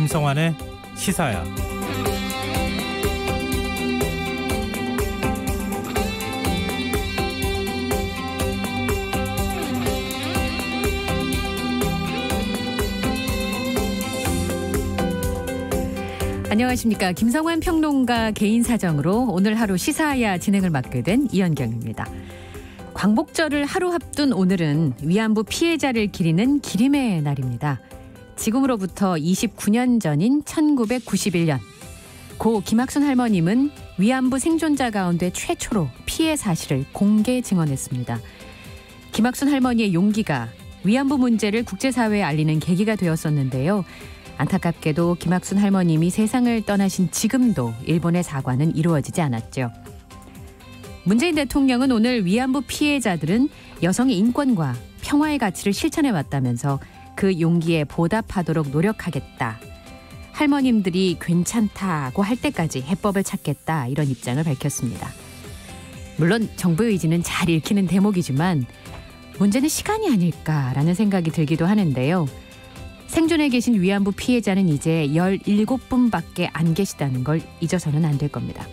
김성환의 시사야. 안녕하십니까. 김성환 평론가 개인 사정으로 오늘 하루 시사야 진행을 맡게 된 이현경입니다. 광복절을 하루 앞둔 오늘은 위안부 피해자를 기리는 기림의 날입니다. 지금으로부터 29년 전인 1991년 고 김학순 할머님은 위안부 생존자 가운데 최초로 피해 사실을 공개 증언했습니다. 김학순 할머니의 용기가 위안부 문제를 국제사회에 알리는 계기가 되었었는데요. 안타깝게도 김학순 할머님이 세상을 떠나신 지금도 일본의 사과는 이루어지지 않았죠. 문재인 대통령은 오늘 위안부 피해자들은 여성의 인권과 평화의 가치를 실천해 왔다면서 그 용기에 보답하도록 노력하겠다. 할머님들이 괜찮다고 할 때까지 해법을 찾겠다. 이런 입장을 밝혔습니다. 물론 정부의 의지는 잘 읽히는 대목이지만 문제는 시간이 아닐까라는 생각이 들기도 하는데요. 생존해 계신 위안부 피해자는 이제 17분밖에 안 계시다는 걸 잊어서는 안 될 겁니다.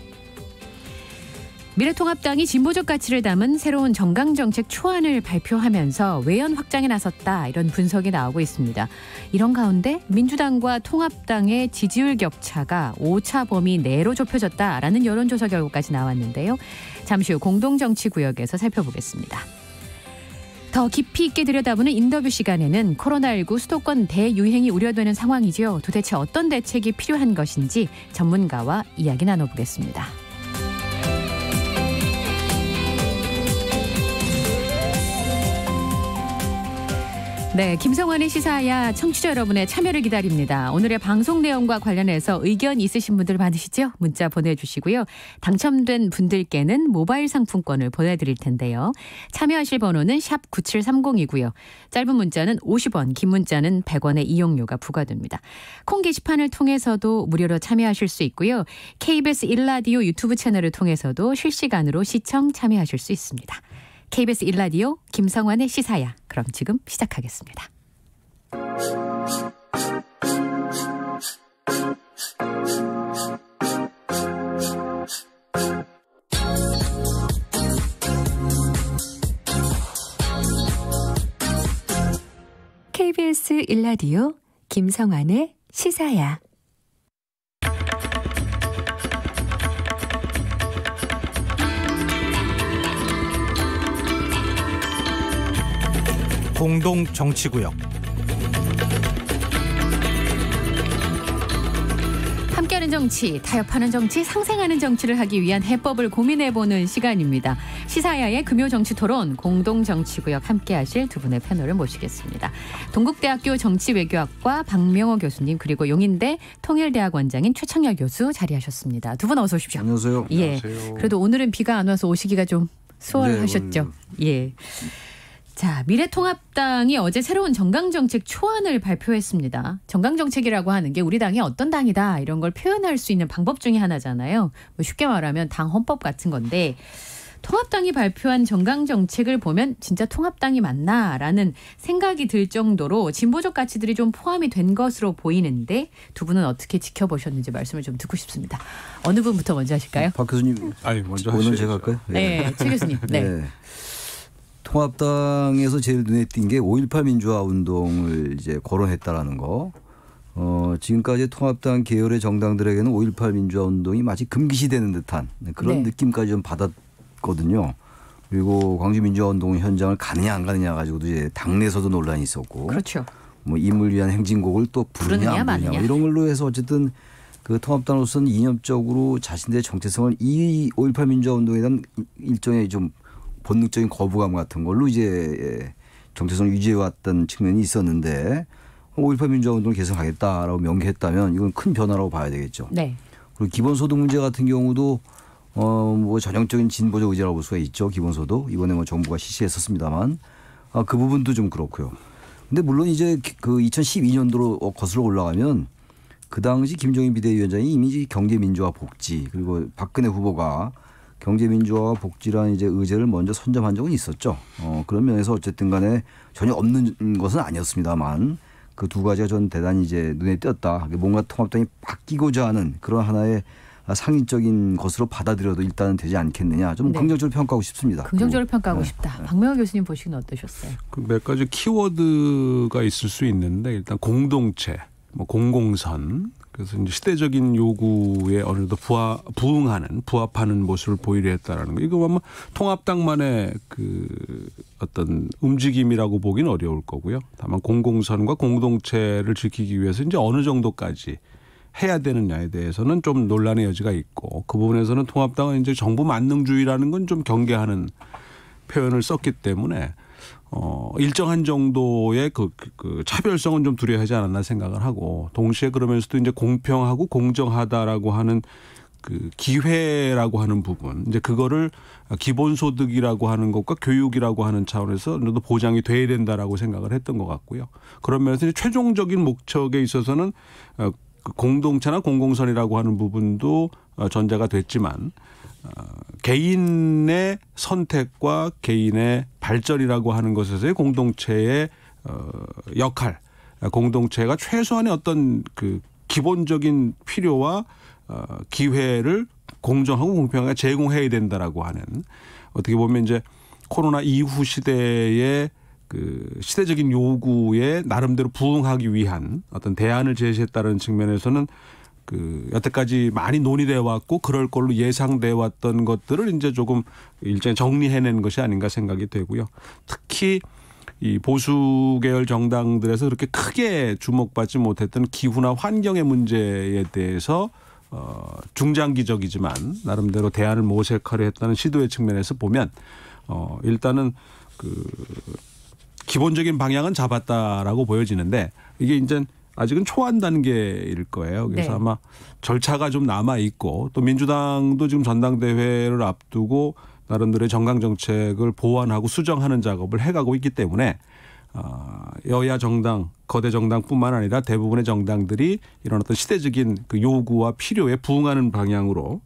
미래통합당이 진보적 가치를 담은 새로운 정강정책 초안을 발표하면서 외연 확장에 나섰다, 이런 분석이 나오고 있습니다. 이런 가운데 민주당과 통합당의 지지율 격차가 오차 범위 내로 좁혀졌다라는 여론조사 결과까지 나왔는데요. 잠시 후 공동정치구역에서 살펴보겠습니다. 더 깊이 있게 들여다보는 인터뷰 시간에는 코로나19 수도권 대유행이 우려되는 상황이죠. 도대체 어떤 대책이 필요한 것인지 전문가와 이야기 나눠보겠습니다. 네, 김성환의 시사야 청취자 여러분의 참여를 기다립니다. 오늘의 방송 내용과 관련해서 의견 있으신 분들 많으시죠? 문자 보내주시고요. 당첨된 분들께는 모바일 상품권을 보내드릴 텐데요. 참여하실 번호는 샵 9730이고요. 짧은 문자는 50원, 긴 문자는 100원의 이용료가 부과됩니다. 콩 게시판을 통해서도 무료로 참여하실 수 있고요. KBS 1라디오 유튜브 채널을 통해서도 실시간으로 시청 참여하실 수 있습니다. KBS 1라디오 김성환의 시사야. 그럼 지금 시작하겠습니다. KBS 1라디오 김성환의 시사야. 공동정치구역. 함께하는 정치, 타협하는 정치, 상생하는 정치를 하기 위한 해법을 고민해보는 시간입니다. 시사야의 금요정치토론 공동정치구역 함께하실 두 분의 패널을 모시겠습니다. 동국대학교 정치외교학과 박명호 교수님, 그리고 용인대 통일대학 원장인 최창열 교수 자리하셨습니다. 두 분 어서 오십시오. 안녕하세요. 예. 안녕하세요. 그래도 오늘은 비가 안 와서 오시기가 좀 수월하셨죠. 네, 예. 자, 미래통합당이 어제 새로운 정강정책 초안을 발표했습니다. 정강정책이라고 하는 게 우리 당이 어떤 당이다, 이런 걸 표현할 수 있는 방법 중에 하나잖아요. 뭐 쉽게 말하면 당 헌법 같은 건데, 통합당이 발표한 정강정책을 보면 진짜 통합당이 맞나라는 생각이 들 정도로 진보적 가치들이 좀 포함이 된 것으로 보이는데, 두 분은 어떻게 지켜보셨는지 말씀을 좀 듣고 싶습니다. 어느 분부터 먼저 하실까요? 박 교수님, 먼저 오늘 제가 할까요? 네, 최 교수님. 네. 네. 통합당에서 제일 눈에 띈 게 5.18 민주화 운동을 이제 거론했다라는 거. 지금까지 통합당 계열의 정당들에게는 5.18 민주화 운동이 마치 금기시되는 듯한 그런 느낌까지 좀 받았거든요. 그리고 광주 민주화 운동 현장을 가느냐 안 가느냐 가지고도 이제 당내에서도 논란이 있었고. 그렇죠. 뭐 임을 위한 행진곡을 또 부르냐 안 부르냐 이런 걸로 해서 어쨌든 그 통합당으로서는 이념적으로 자신들의 정체성을 이 5.18 민주화 운동에 대한 일종의 좀 본능적인 거부감 같은 걸로 이제 정체성을 유지해왔던 측면이 있었는데 5.18 민주화 운동을 계속하겠다라고 명기했다면 이건 큰 변화라고 봐야 되겠죠. 네. 그리고 기본소득 문제 같은 경우도 뭐 전형적인 진보적 의지라고 볼 수가 있죠. 기본소득 이번에 뭐 정부가 실시했었습니다만 그 부분도 좀 그렇고요. 근데 물론 이제 그 2012년도로 거슬러 올라가면 그 당시 김종인 비대위원장이 이미 경제민주화 복지, 그리고 박근혜 후보가 경제민주화와 복지라는 이제 의제를 먼저 선점한 적은 있었죠. 그런 면에서 어쨌든 간에 전혀 없는 것은 아니었습니다만 그 두 가지가 전 대단히 이제 눈에 띄었다. 뭔가 통합당이 바뀌고자 하는 그런 하나의 상징적인 것으로 받아들여도 일단은 되지 않겠느냐. 좀 긍정적으로 평가하고 싶습니다. 긍정적으로 평가하고 싶다. 박명호 교수님 보시기는 어떠셨어요? 몇 가지 키워드가 있을 수 있는데 일단 공동체, 뭐 공공선. 그래서 이제 시대적인 요구에 어느 정도 부합하는 모습을 보이려 했다라는 거. 이거 아마 통합당만의 그 어떤 움직임이라고 보기는 어려울 거고요. 다만 공공선과 공동체를 지키기 위해서 이제 어느 정도까지 해야 되느냐에 대해서는 좀 논란의 여지가 있고 그 부분에서는 통합당은 이제 정부 만능주의라는 건 좀 경계하는 표현을 썼기 때문에 일정한 정도의 그 차별성은 좀 두려워하지 않았나 생각을 하고 동시에 그러면서도 이제 공평하고 공정하다라고 하는 그 기회라고 하는 부분 이제 그거를 기본소득이라고 하는 것과 교육이라고 하는 차원에서 어느 정도 보장이 돼야 된다라고 생각을 했던 것 같고요. 그런 면에서 이제 최종적인 목적에 있어서는 공동체나 공공선이라고 하는 부분도 전제가 됐지만 개인의 선택과 개인의 발전이라고 하는 것에서의 공동체의 역할, 공동체가 최소한의 어떤 그 기본적인 필요와 기회를 공정하고 공평하게 제공해야 된다라고 하는 어떻게 보면 이제 코로나 이후 시대의 그 시대적인 요구에 나름대로 부응하기 위한 어떤 대안을 제시했다는 측면에서는 그 여태까지 많이 논의돼 왔고 그럴 걸로 예상돼 왔던 것들을 이제 조금 일종의 정리해낸 것이 아닌가 생각이 되고요. 특히 이 보수 계열 정당들에서 그렇게 크게 주목받지 못했던 기후나 환경의 문제에 대해서 중장기적이지만 나름대로 대안을 모색하려 했다는 시도의 측면에서 보면 일단은 그 기본적인 방향은 잡았다라고 보여지는데 이게 이제 아직은 초안 단계일 거예요. 그래서 네. 아마 절차가 좀 남아 있고 또 민주당도 지금 전당대회를 앞두고 나름대로의 정강 정책을 보완하고 수정하는 작업을 해가고 있기 때문에 여야 정당, 거대 정당뿐만 아니라 대부분의 정당들이 이런 어떤 시대적인 그 요구와 필요에 부응하는 방향으로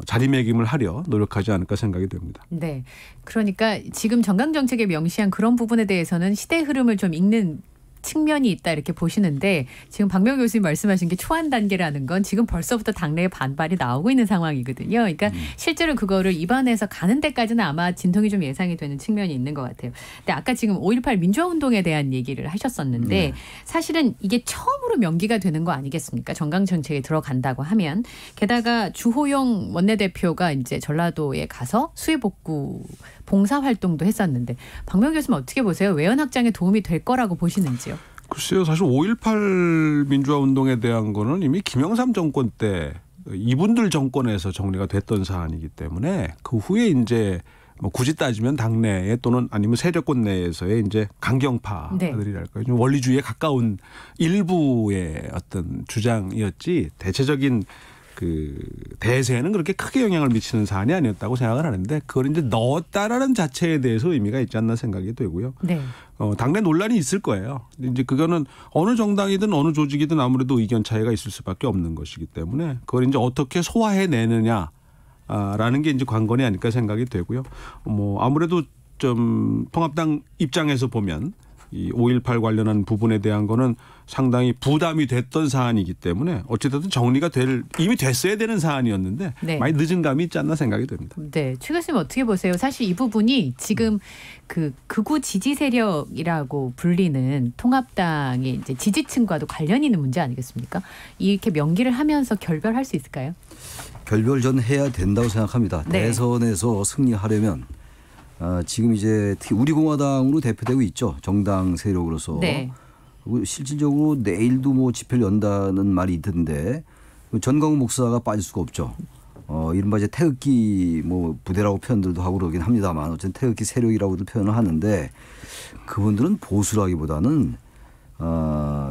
자리매김을 하려 노력하지 않을까 생각이 됩니다. 네, 그러니까 지금 정강 정책에 명시한 그런 부분에 대해서는 시대 흐름을 좀 읽는 측면이 있다 이렇게 보시는데 지금 박명호 교수님 말씀하신 게 초안 단계라는 건 지금 벌써부터 당내에 반발이 나오고 있는 상황이거든요. 그러니까 실제로 그거를 입안해서 가는 데까지는 아마 진통이 좀 예상이 되는 측면이 있는 것 같아요. 근데 아까 지금 5.18 민주화운동에 대한 얘기를 하셨었는데 사실은 이게 처음으로 명기가 되는 거 아니겠습니까? 정강정책에 들어간다고 하면. 게다가 주호영 원내대표가 이제 전라도에 가서 수해복구 봉사활동도 했었는데 박명호 교수님 어떻게 보세요? 외연 확장에 도움이 될 거라고 보시는지요? 글쎄요. 사실 5.18 민주화운동에 대한 거는 이미 김영삼 정권 때 이분들 정권에서 정리가 됐던 사안이기 때문에 그 후에 이제 뭐 굳이 따지면 당내에 또는 아니면 세력권 내에서의 이제 강경파들이랄까요. 좀 원리주의에 가까운 일부의 어떤 주장이었지 대체적인 그 대세에는 그렇게 크게 영향을 미치는 사안이 아니었다고 생각을 하는데 그걸 이제 넣었다라는 자체에 대해서 의미가 있지 않나 생각이 되고요. 네. 당내 논란이 있을 거예요. 이제 그거는 어느 정당이든 어느 조직이든 아무래도 의견 차이가 있을 수밖에 없는 것이기 때문에 그걸 이제 어떻게 소화해내느냐라는 게 이제 관건이 아닐까 생각이 되고요. 뭐 아무래도 좀 통합당 입장에서 보면 이 5.18 관련한 부분에 대한 거는 상당히 부담이 됐던 사안이기 때문에 어찌됐든 정리가 이미 됐어야 되는 사안이었는데 네. 많이 늦은 감이 있지 않나 생각이 됩니다. 네, 최 교수님 어떻게 보세요? 사실 이 부분이 지금 그 극우 지지 세력이라고 불리는 통합당의 이제 지지층과도 관련이 있는 문제 아니겠습니까? 이렇게 명기를 하면서 결별할 수 있을까요? 결별 전 해야 된다고 생각합니다. 네. 대선에서 승리하려면 지금 이제 특히 우리공화당으로 대표되고 있죠. 정당 세력으로서. 네. 실질적으로 내일도 뭐 집회를 연다는 말이 있던데 전광훈 목사가 빠질 수가 없죠. 이른바 이제 태극기 뭐 부대라고 표현들도 하고 그러긴 합니다만 어쨌든 태극기 세력이라고도 표현을 하는데 그분들은 보수라기보다는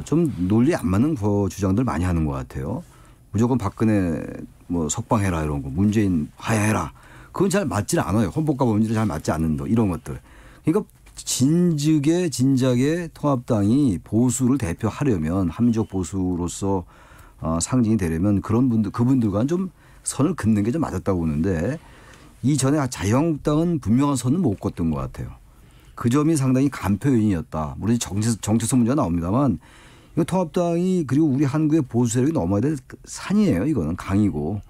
좀 논리 안 맞는 주장들 많이 하는 것 같아요. 무조건 박근혜 뭐 석방해라 이런 거, 문재인 하야해라. 그건 잘 맞지는 않아요. 헌법과 법률이 잘 맞지 않는 거 이런 것들. 그러니까 진작에 통합당이 보수를 대표하려면 한민족 보수로서 상징이 되려면 그분들과는 좀 선을 긋는 게 좀 맞았다고 보는데 이전에 자유한국당은 분명한 선을 못 걷던 것 같아요. 그 점이 상당히 간표 요인이었다. 물론 정체성 문제가 나옵니다만 이거 통합당이 그리고 우리 한국의 보수 세력이 넘어야 될 산이에요. 이거는 강이고.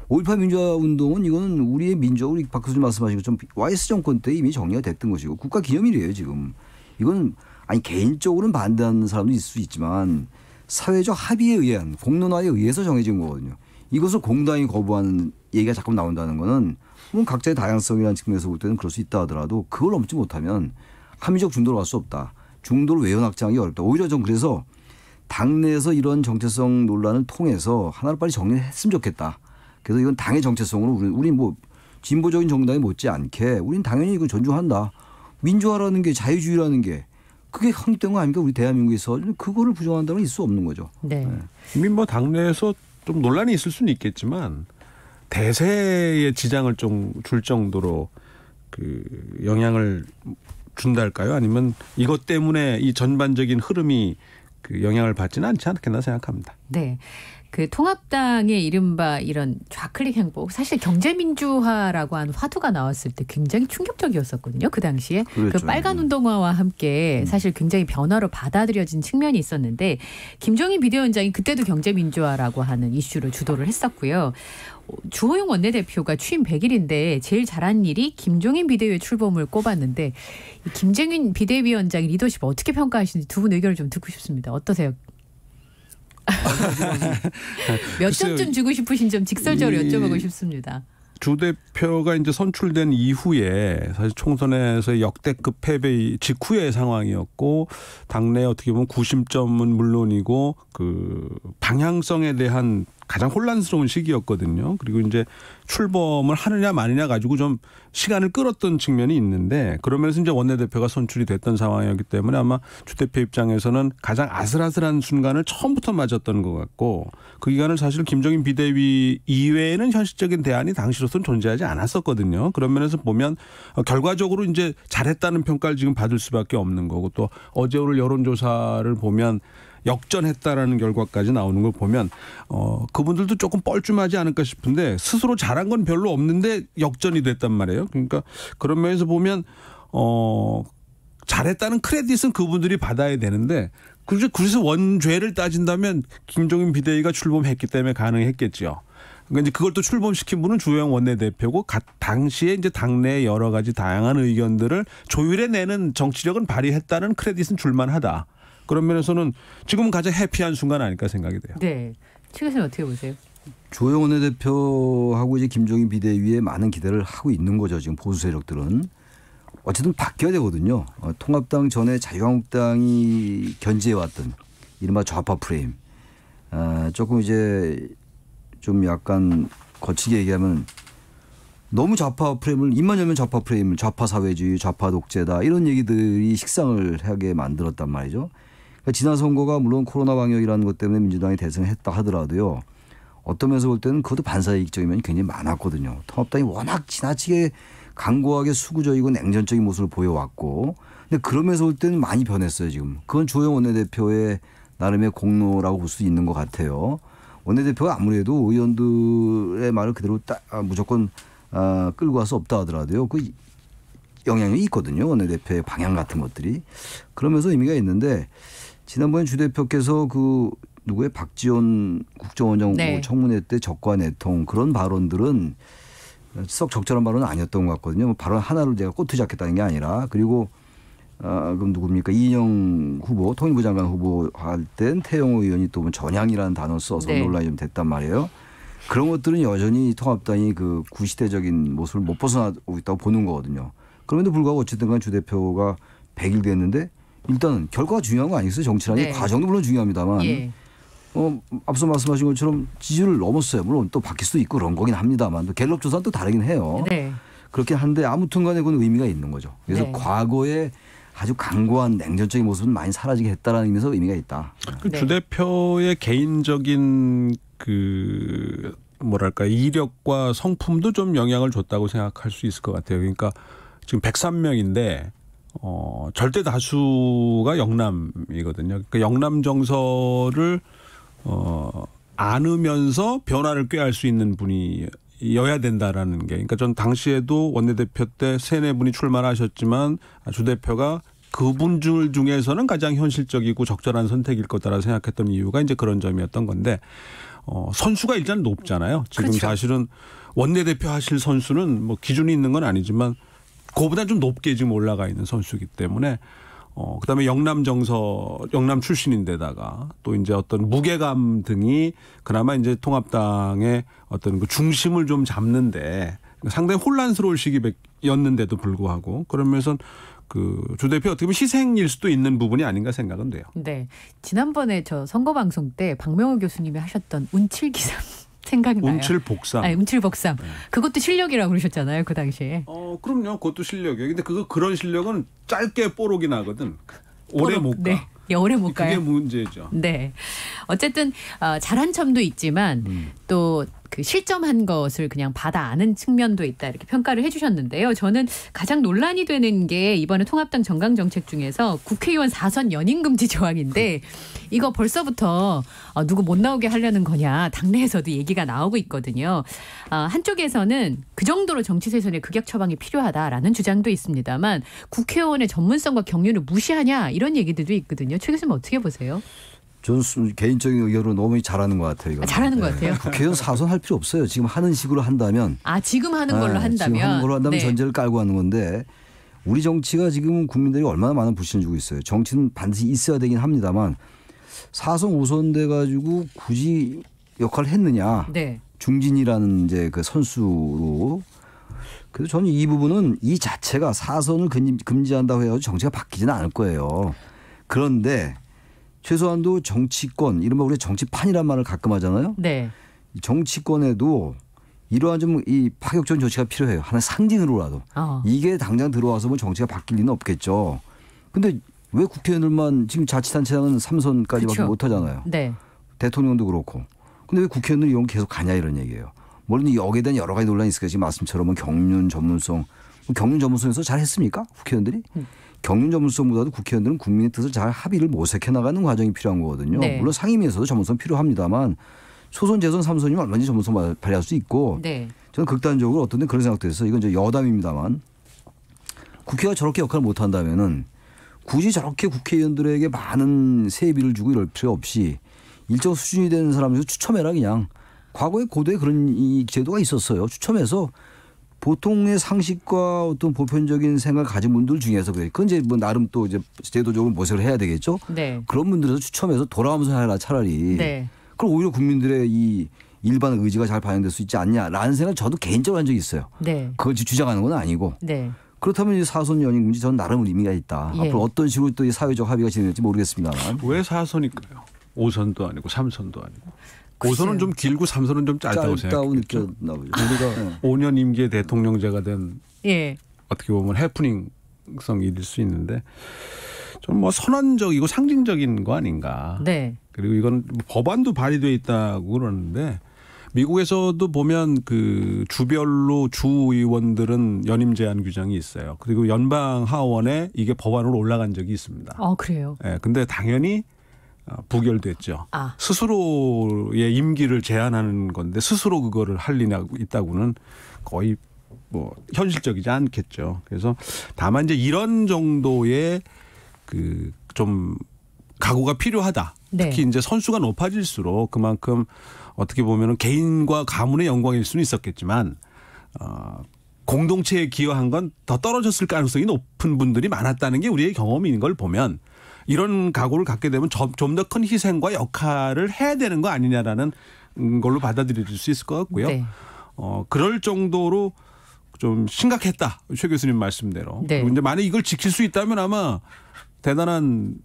5.18 민주화 운동은 이거는 우리의 민주화 우리 박 교수님 말씀하신 것처럼 YS 정권 때 이미 정리가 됐던 것이고 국가 기념일이에요 지금. 이건 아니 개인적으로는 반대하는 사람도 있을 수 있지만 사회적 합의에 의한 공론화에 의해서 정해진 거거든요. 이것을 공당이 거부하는 얘기가 자꾸 나온다는 거는 물론 각자의 다양성이라는 측면에서 볼 때는 그럴 수 있다 하더라도 그걸 넘지 못하면 합리적 중도로 갈 수 없다. 중도를 외연 확장하기 어렵다. 오히려 전 그래서 당내에서 이런 정체성 논란을 통해서 하나를 빨리 정리를 했으면 좋겠다. 그래서 이건 당의 정체성으로 우리 뭐 진보적인 정당이 못지않게 우린 당연히 이거 존중한다. 민주화라는 게 자유주의라는 게 그게 확립된 거 아닙니까? 우리 대한민국에서 그거를 부정한다는 건 있을 수 없는 거죠. 네. 이미 뭐 당내에서 좀 논란이 있을 수는 있겠지만 대세에 지장을 좀 줄 정도로 그 영향을 준달까요? 아니면 이것 때문에 이 전반적인 흐름이 그 영향을 받지는 않지 않겠나 생각합니다. 네. 그 통합당의 이른바 이런 좌클릭 행보 사실 경제민주화라고 하는 화두가 나왔을 때 굉장히 충격적이었었거든요. 그 당시에. 그렇죠. 그 빨간 운동화와 함께 사실 굉장히 변화로 받아들여진 측면이 있었는데 김종인 비대위원장이 그때도 경제민주화라고 하는 이슈를 주도를 했었고요. 주호영 원내대표가 취임 100일인데 제일 잘한 일이 김종인 비대위의 출범을 꼽았는데 김종인 비대위원장의 리더십 어떻게 평가하시는지 두 분 의견을 좀 듣고 싶습니다. 어떠세요? 몇 점쯤 주고 싶으신 점 직설적으로 여쭤보고 싶습니다. 주 대표가 이제 선출된 이후에 사실 총선에서 역대급 패배 직후의 상황이었고 당내 어떻게 보면 구심점은 물론이고 그 방향성에 대한 가장 혼란스러운 시기였거든요. 그리고 이제 출범을 하느냐 마느냐 가지고 좀 시간을 끌었던 측면이 있는데 그러면서 이제 원내대표가 선출이 됐던 상황이었기 때문에 아마 주 대표 입장에서는 가장 아슬아슬한 순간을 처음부터 맞았던 것 같고 그 기간을 사실 김종인 비대위 이외에는 현실적인 대안이 당시로서는 존재하지 않았었거든요. 그런 면에서 보면 결과적으로 이제 잘했다는 평가를 지금 받을 수밖에 없는 거고 또 어제 오늘 여론조사를 보면 역전했다라는 결과까지 나오는 걸 보면 그분들도 조금 뻘쭘하지 않을까 싶은데 스스로 잘한 건 별로 없는데 역전이 됐단 말이에요. 그러니까 그런 면에서 보면 잘했다는 크레딧은 그분들이 받아야 되는데 그래서 원죄를 따진다면 김종인 비대위가 출범했기 때문에 가능했겠죠. 그러니까 이제 그걸 또 출범시킨 분은 주호영 원내대표고 당시에 이제 당내의 여러 가지 다양한 의견들을 조율해내는 정치력은 발휘했다는 크레딧은 줄만하다. 그런 면에서는 지금은 가장 해피한 순간 아닐까 생각이 돼요. 네. 최 교수님 어떻게 보세요? 주호영 원내대표하고 이제 김종인 비대위에 많은 기대를 하고 있는 거죠. 지금 보수 세력들은. 어쨌든 바뀌어야 되거든요. 통합당 전에 자유한국당이 견지해왔던 이른바 좌파 프레임. 조금 이제 좀 약간 거치게 얘기하면 너무 좌파 프레임을 입만 열면 좌파 프레임을 좌파 사회주의, 좌파 독재다 이런 얘기들이 식상을 하게 만들었단 말이죠. 그러니까 지난 선거가 물론 코로나 방역이라는 것 때문에 민주당이 대승을 했다 하더라도요. 어떤 면에서 볼 때는 그것도 반사이익적인 면이 굉장히 많았거든요. 통합당이 워낙 지나치게 강고하게 수구적이고 냉전적인 모습을 보여왔고 근데 그러면서 볼 때는 많이 변했어요 지금. 그건 주호영 원내대표의 나름의 공로라고 볼 수 있는 것 같아요. 원내대표가 아무래도 의원들의 말을 그대로 무조건 끌고 와서 없다 하더라도요. 그 영향이 있거든요. 원내대표의 방향 같은 것들이. 그러면서 의미가 있는데 지난번에 주 대표께서 그 누구의 박지원 국정원장 네. 청문회 때 적과 내통 그런 발언들은 썩 적절한 발언은 아니었던 것 같거든요. 발언 하나를 제가 꼬투잡겠다는 게 아니라 그리고 그럼 누굽니까? 이인영 후보 통일부 장관 후보 할 땐 태영호 의원이 또 전향이라는 단어를 써서 네. 논란이 좀 됐단 말이에요. 그런 것들은 여전히 통합당이 그 구시대적인 모습을 못 벗어나고 있다고 보는 거거든요. 그럼에도 불구하고 어쨌든 간 주 대표가 100일 됐는데 일단은 결과가 중요한 거 아니겠어요? 정치라는 게 네. 과정도 물론 중요합니다만 예. 앞서 말씀하신 것처럼 지지율을 넘었어요. 물론 또 바뀔 수도 있고 그런 거긴 합니다만 또 갤럽 조사는 또 다르긴 해요. 네. 그렇긴 한데 아무튼 간에 그건 의미가 있는 거죠. 그래서 네. 과거에 아주 강고한 냉전적인 모습은 많이 사라지게 했다라는 의미에서 의미가 있다. 네. 주 대표의 개인적인 그 뭐랄까 이력과 성품도 좀 영향을 줬다고 생각할 수 있을 것 같아요. 그러니까 지금 103명인데 절대 다수가 영남이거든요. 그러니까 영남 정서를 안으면서 변화를 꾀할 수 있는 분이 여야 된다라는 게. 그러니까 전 당시에도 원내대표 때 3-4분이 출마를 하셨지만 주 대표가 그분 중에서는 가장 현실적이고 적절한 선택일 거다라고 생각했던 이유가 이제 그런 점이었던 건데 선수가 일단 높잖아요. 지금 그렇죠. 사실은 원내대표 하실 선수는 뭐 기준이 있는 건 아니지만 그보다 좀 높게 지금 올라가 있는 선수이기 때문에 그다음에 영남 출신인데다가 또 이제 어떤 무게감 등이 그나마 이제 통합당의 어떤 그 중심을 좀 잡는데 상당히 혼란스러울 시기였는데도 불구하고 그러면서 그 주 대표 어떻게 보면 희생일 수도 있는 부분이 아닌가 생각은 돼요. 네. 지난번에 저 선거 방송 때 박명호 교수님이 하셨던 운칠기삼 생각나요? 운칠복삼. 아니, 운칠복삼. 네. 그것도 실력이라고 그러셨잖아요, 그 당시에. 그럼요. 그것도 실력이에요. 근데 그런 실력은 짧게 뽀록이 나거든. 오래 못 가. 네. 오래 못 가요. 그게 문제죠. 네. 어쨌든 잘한 점도 있지만 또 그 실점한 것을 그냥 받아 아는 측면도 있다 이렇게 평가를 해 주셨는데요. 저는 가장 논란이 되는 게 이번에 통합당 정강정책 중에서 국회의원 4선 연임금지 조항인데 이거 벌써부터 누구 못 나오게 하려는 거냐 당내에서도 얘기가 나오고 있거든요. 한쪽에서는 그 정도로 정치세선의 극약 처방이 필요하다라는 주장도 있습니다만 국회의원의 전문성과 경륜을 무시하냐 이런 얘기들도 있거든요. 최 교수님 어떻게 보세요? 저는 개인적인 의견으로 너무 잘하는 것 같아요. 이거. 잘하는 것 같아요. 국회의원 4선 할 필요 없어요. 지금 하는 식으로 한다면. 지금 하는 걸로 한다면. 지금 하는 걸로 한다면 네. 전제를 깔고 하는 건데 우리 정치가 지금 국민들이 얼마나 많은 불신을 주고 있어요. 정치는 반드시 있어야 되긴 합니다만 4선 5선 돼가지고 굳이 역할을 했느냐. 네. 중진이라는 이제 그 선수로. 그래서 저는 이 부분은 이 자체가 4선을 금지한다고 해서 정치가 바뀌지는 않을 거예요. 그런데 최소한도 정치권, 이른바 우리 정치판이란 말을 가끔 하잖아요. 네. 정치권에도 이러한 좀 이 파격적인 조치가 필요해요. 하나의 상징으로라도. 이게 당장 들어와서 뭐 정치가 바뀔 리는 없겠죠. 근데 왜 국회의원들만 지금 자치단체장은 3선까지밖에 그렇죠. 못 하잖아요. 네. 대통령도 그렇고. 근데 왜 국회의원들이 이런 거 계속 가냐 이런 얘기예요. 물론 여기에 대한 여러 가지 논란이 있을 거예요. 지금 말씀처럼 뭐 경륜 전문성. 경륜 전문성에서 잘했습니까? 국회의원들이? 경륜 전문성보다도 국회의원들은 국민의 뜻을 잘 합의를 모색해 나가는 과정이 필요한 거거든요. 네. 물론 상임위에서도 전문성 필요합니다만 초선, 재선, 3선이면 얼마든지 전문성 발휘할 수 있고 네. 저는 극단적으로 어떤 데 그런 생각도 했어요. 이건 이제 여담입니다만 국회가 저렇게 역할을 못한다면은 굳이 저렇게 국회의원들에게 많은 세비를 주고 이럴 필요 없이 일정 수준이 되는 사람에서 추첨해라 그냥. 과거에 고도에 그런 이 제도가 있었어요. 추첨해서 보통의 상식과 어떤 보편적인 생각을 가진 분들 중에서 그건 이제 뭐 나름 또 이제 제도적으로 모색을 해야 되겠죠. 네. 그런 분들에서 추첨해서 돌아가면서 해라 차라리. 네. 그럼 오히려 국민들의 이 일반 의지가 잘 반영될 수 있지 않냐라는 생각을 저도 개인적으로 한 적이 있어요. 네. 그걸 주장하는 건 아니고. 네. 그렇다면 이 4선 연임금지 저는 나름 의미가 있다. 예. 앞으로 어떤 식으로 또 이 사회적 합의가 진행될지 모르겠습니다만. 왜 4선일까요? 5선도 아니고 3선도 아니고. 5선은 좀 길고 3선은 좀 짧다고 생각했죠. 느꼈나 보죠. 우리가 5년 임기의 대통령제가 된 예. 어떻게 보면 해프닝성일 수 있는데 좀 뭐 선언적이고 상징적인 거 아닌가. 네. 그리고 이건 법안도 발의돼 있다고 그러는데 미국에서도 보면 그 주별로 주 의원들은 연임 제한 규정이 있어요. 그리고 연방 하원에 이게 법안으로 올라간 적이 있습니다. 그래요. 예, 근데 당연히 부결됐죠. 아. 스스로의 임기를 제한하는 건데 스스로 그거를 할 리나 있다고는 거의 뭐 현실적이지 않겠죠. 그래서 다만 이제 이런 정도의 그 좀 각오가 필요하다. 네. 특히 이제 선수가 높아질수록 그만큼 어떻게 보면은 개인과 가문의 영광일 수는 있었겠지만 공동체에 기여한 건 더 떨어졌을 가능성이 높은 분들이 많았다는 게 우리의 경험인 걸 보면 이런 각오를 갖게 되면 좀 더 큰 희생과 역할을 해야 되는 거 아니냐라는 걸로 받아들일 수 있을 것 같고요. 네. 그럴 정도로 좀 심각했다. 최 교수님 말씀대로. 네. 그리고 이제 만약 이걸 지킬 수 있다면 아마 대단한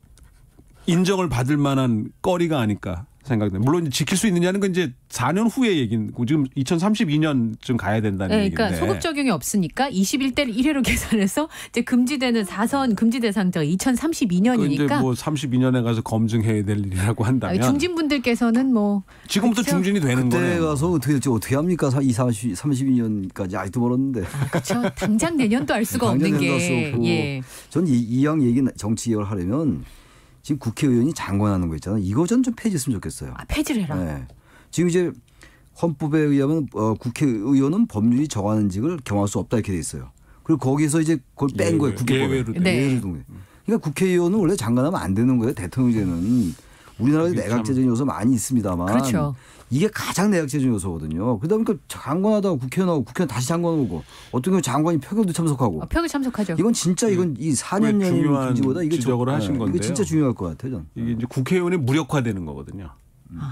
인정을 받을 만한 거리가 아닐까 생각됩니다. 물론 이제 지킬 수 있느냐는 건 이제 4년 후의 얘기고 지금 2032년쯤 가야 된다는 네, 얘기인데. 그러니까 소급 적용이 없으니까 21대 1회로 계산해서 이제 금지되는 4선 금지 대상자가 2032년이니까. 이제 뭐 32년에 가서 검증해야 될 일이라고 한다면. 중진분들께서는 뭐 지금부터 그렇죠? 중진이 되는 그때 거예요. 가서 어떻게 합니까? 32년까지 아직도 멀었는데. 그렇죠. 당장 내년도 알 수가 없는 게. 예. 전 이왕 얘기 정치 개혁을 하려면 지금 국회의원이 장관하는 거 있잖아요. 이거 좀 폐지했으면 좋겠어요. 폐지를 해라. 네. 지금 이제 헌법에 의하면 국회의원은 법률이 정하는 직을 겸할 수 없다 이렇게 돼 있어요. 그리고 거기서 이제 그걸 뺀 거예요. 국회법에. 네. 그러니까 국회의원은 원래 장관하면 안 되는 거예요. 대통령제는. 우리나라에 내각제적 요소 많이 있습니다만 그렇죠. 이게 가장 내각제적 요소거든요. 그러다 보니까 장관하다가 국회의원하고 국회의원 다시 장관 오고 어떤 경우 장관이 표결도 참석하고. 표결 참석하죠. 이건 진짜 이건 이 4년 연임 금지보다 이게 지적을 하신 건데요. 이게 진짜 중요할 것 같아요. 저는. 이게 이제 국회의원이 무력화되는 거거든요.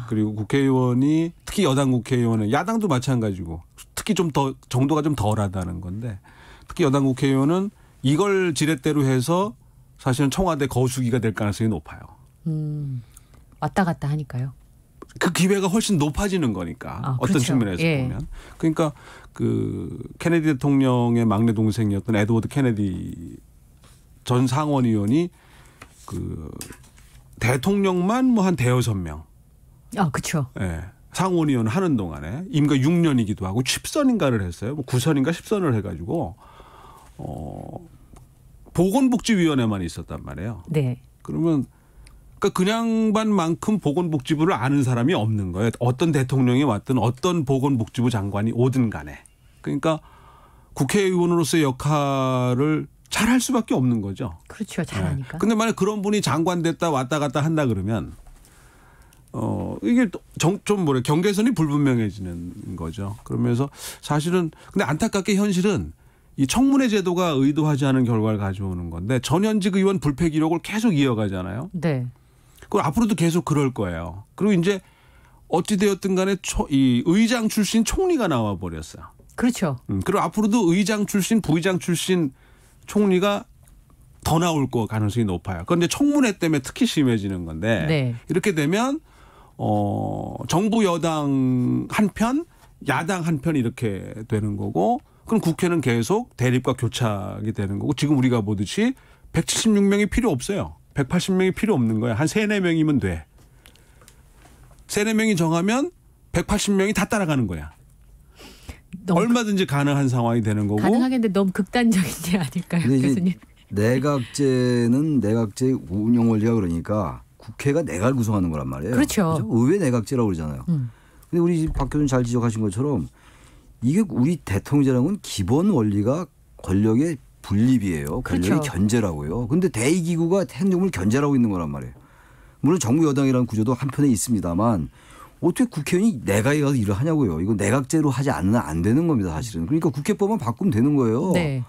그리고 국회의원이 특히 여당 국회의원은 야당도 마찬가지고 특히 좀 더 정도가 좀 덜하다는 건데 특히 여당 국회의원은 이걸 지렛대로 해서 사실은 청와대 거수기가 될 가능성이 높아요. 왔다 갔다 하니까요. 그 기회가 훨씬 높아지는 거니까 어떤 그렇죠. 측면에서 보면. 그러니까 그 케네디 대통령의 막내 동생이었던 에드워드 케네디 전 상원의원이 그 대통령만 뭐 한 대여섯 명. 그렇죠. 예. 상원의원 하는 동안에 임가 6년이기도 하고 10선인가를 했어요. 뭐 9선인가 10선을 해가지고 보건복지위원회만 있었단 말이에요. 네. 그러면 그러니까 그 양반만큼 보건복지부를 아는 사람이 없는 거예요. 어떤 대통령이 왔든 어떤 보건복지부 장관이 오든 간에. 그러니까 국회의원으로서의 역할을 잘할 수밖에 없는 거죠. 그렇죠. 잘하니까. 근데 만약 그런 분이 장관 됐다 왔다 갔다 한다 그러면 이게 좀 경계선이 불분명해지는 거죠. 그러면서 사실은 근데 안타깝게 현실은 이 청문회 제도가 의도하지 않은 결과를 가져오는 건데 전현직 의원 불패 기록을 계속 이어가잖아요. 네. 그럼 앞으로도 계속 그럴 거예요. 그리고 이제 어찌되었든 간에 이 의장 출신 총리가 나와 버렸어요. 그렇죠. 그리고 앞으로도 의장 출신, 부의장 출신 총리가 더 나올 거 가능성이 높아요. 그런데 청문회 때문에 특히 심해지는 건데 네. 이렇게 되면 정부 여당 한편, 야당 한편 이렇게 되는 거고 그럼 국회는 계속 대립과 교착이 되는 거고 지금 우리가 보듯이 176명이 필요 없어요. 180명이 필요 없는 거야. 한 3, 4명이면 돼. 3, 4명이 정하면 180명이 다 따라가는 거야. 얼마든지 가능한 상황이 되는 거고. 가능하겠는데 너무 극단적인 게 아닐까요, 교수님? 내각제는 내각제 운영 원리가 그러니까 국회가 내각을 구성하는 거란 말이에요. 그렇죠. 의회 내각제라고 그러잖아요. 근데 우리 박 교수님 잘 지적하신 것처럼 이게 우리 대통령제라는 건 기본 원리가 권력의 분립이에요. 권력의 그렇죠. 견제라고요. 그런데 대의기구가 행정부를 견제하고 있는 거란 말이에요. 물론 정부 여당이라는 구조도 한편에 있습니다만 어떻게 국회의원이 내각에 가서 일을 하냐고요. 이거 내각제로 하지 않으면 안 되는 겁니다. 사실은. 그러니까 국회법만 바꾸면 되는 거예요. 네.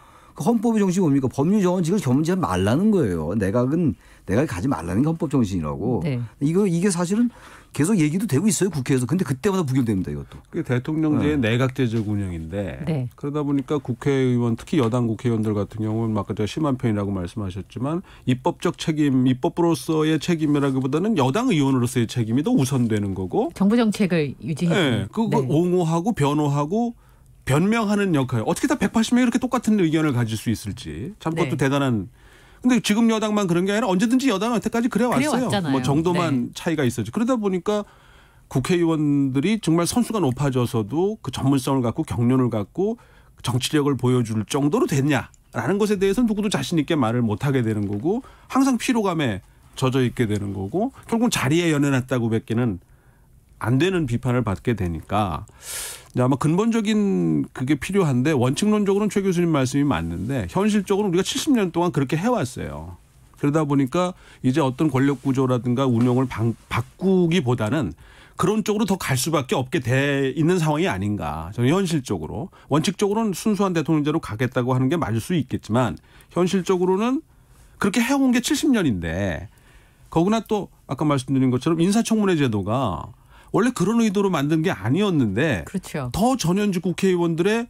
헌법의 정신이 뭡니까? 법률 정원직을 겸지하지 말라는 거예요. 내각에 가지 말라는 게 헌법 정신이라고. 네. 이게 사실은 계속 얘기도 되고 있어요. 국회에서. 근데 그때마다 부결됩니다. 이것도. 그게 대통령제의 내각제적 운영인데 네. 그러다 보니까 국회의원 특히 여당 국회의원들 같은 경우는 아까 제가 심한 편이라고 말씀하셨지만 입법적 책임, 입법으로서의 책임이라기보다는 여당 의원으로서의 책임이 더 우선되는 거고 정부 정책을 유지해 주는. 네. 그거 옹호하고 변호하고 변명하는 역할. 어떻게 다 180명이 이렇게 똑같은 의견을 가질 수 있을지. 참 그것도 네. 대단한. 근데 지금 여당만 그런 게 아니라 언제든지 여당은 여태까지 그래왔어요. 그래왔잖아요. 뭐 정도만 네. 차이가 있었지. 그러다 보니까 국회의원들이 정말 선수가 높아져서도 그 전문성을 갖고 경륜을 갖고 정치력을 보여줄 정도로 됐냐라는 것에 대해서는 누구도 자신 있게 말을 못하게 되는 거고 항상 피로감에 젖어 있게 되는 거고 결국 자리에 연연했다고 뵙기는 안 되는 비판을 받게 되니까 아마 근본적인 그게 필요한데 원칙론적으로는 최 교수님 말씀이 맞는데 현실적으로 우리가 70년 동안 그렇게 해왔어요. 그러다 보니까 이제 어떤 권력 구조라든가 운영을 바꾸기보다는 그런 쪽으로 더 갈 수밖에 없게 돼 있는 상황이 아닌가. 저는 현실적으로. 원칙적으로는 순수한 대통령제로 가겠다고 하는 게 맞을 수 있겠지만 현실적으로는 그렇게 해온 게 70년인데 거기나 또 아까 말씀드린 것처럼 인사청문회 제도가 원래 그런 의도로 만든 게 아니었는데 그렇죠. 더 전현직 국회의원들의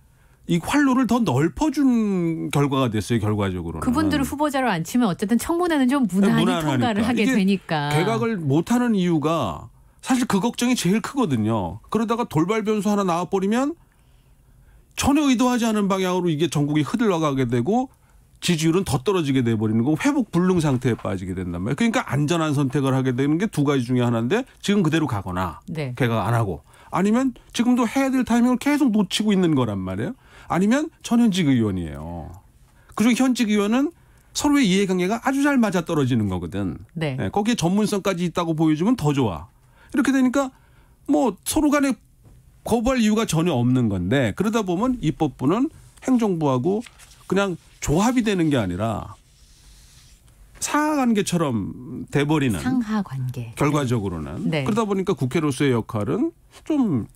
이 활로를 더 넓혀준 결과가 됐어요. 결과적으로는. 그분들을 후보자로 앉히면 어쨌든 청문회는 좀 무난히 통과를 하게 되니까. 개각을 못하는 이유가 사실 그 걱정이 제일 크거든요. 그러다가 돌발 변수 하나 나와버리면 전혀 의도하지 않은 방향으로 이게 전국이 흐들러가게 되고 지지율은 더 떨어지게 돼버리는 거고 회복 불능 상태에 빠지게 된단 말이에요. 그러니까 안전한 선택을 하게 되는 게 두 가지 중에 하나인데 지금 그대로 가거나 네. 개각 안 하고 아니면 지금도 해야 될 타이밍을 계속 놓치고 있는 거란 말이에요. 아니면 전현직 의원이에요. 그중에 현직 의원은 서로의 이해관계가 아주 잘 맞아떨어지는 거거든. 네. 네, 거기에 전문성까지 있다고 보여주면 더 좋아. 이렇게 되니까 뭐 서로 간에 거부할 이유가 전혀 없는 건데 그러다 보면 입법부는 행정부하고 그냥 조합이 되는 게 아니라 상하관계처럼 돼버리는 상하관계. 결과적으로는 네. 그러다 보니까 국회로서의 역할은 좀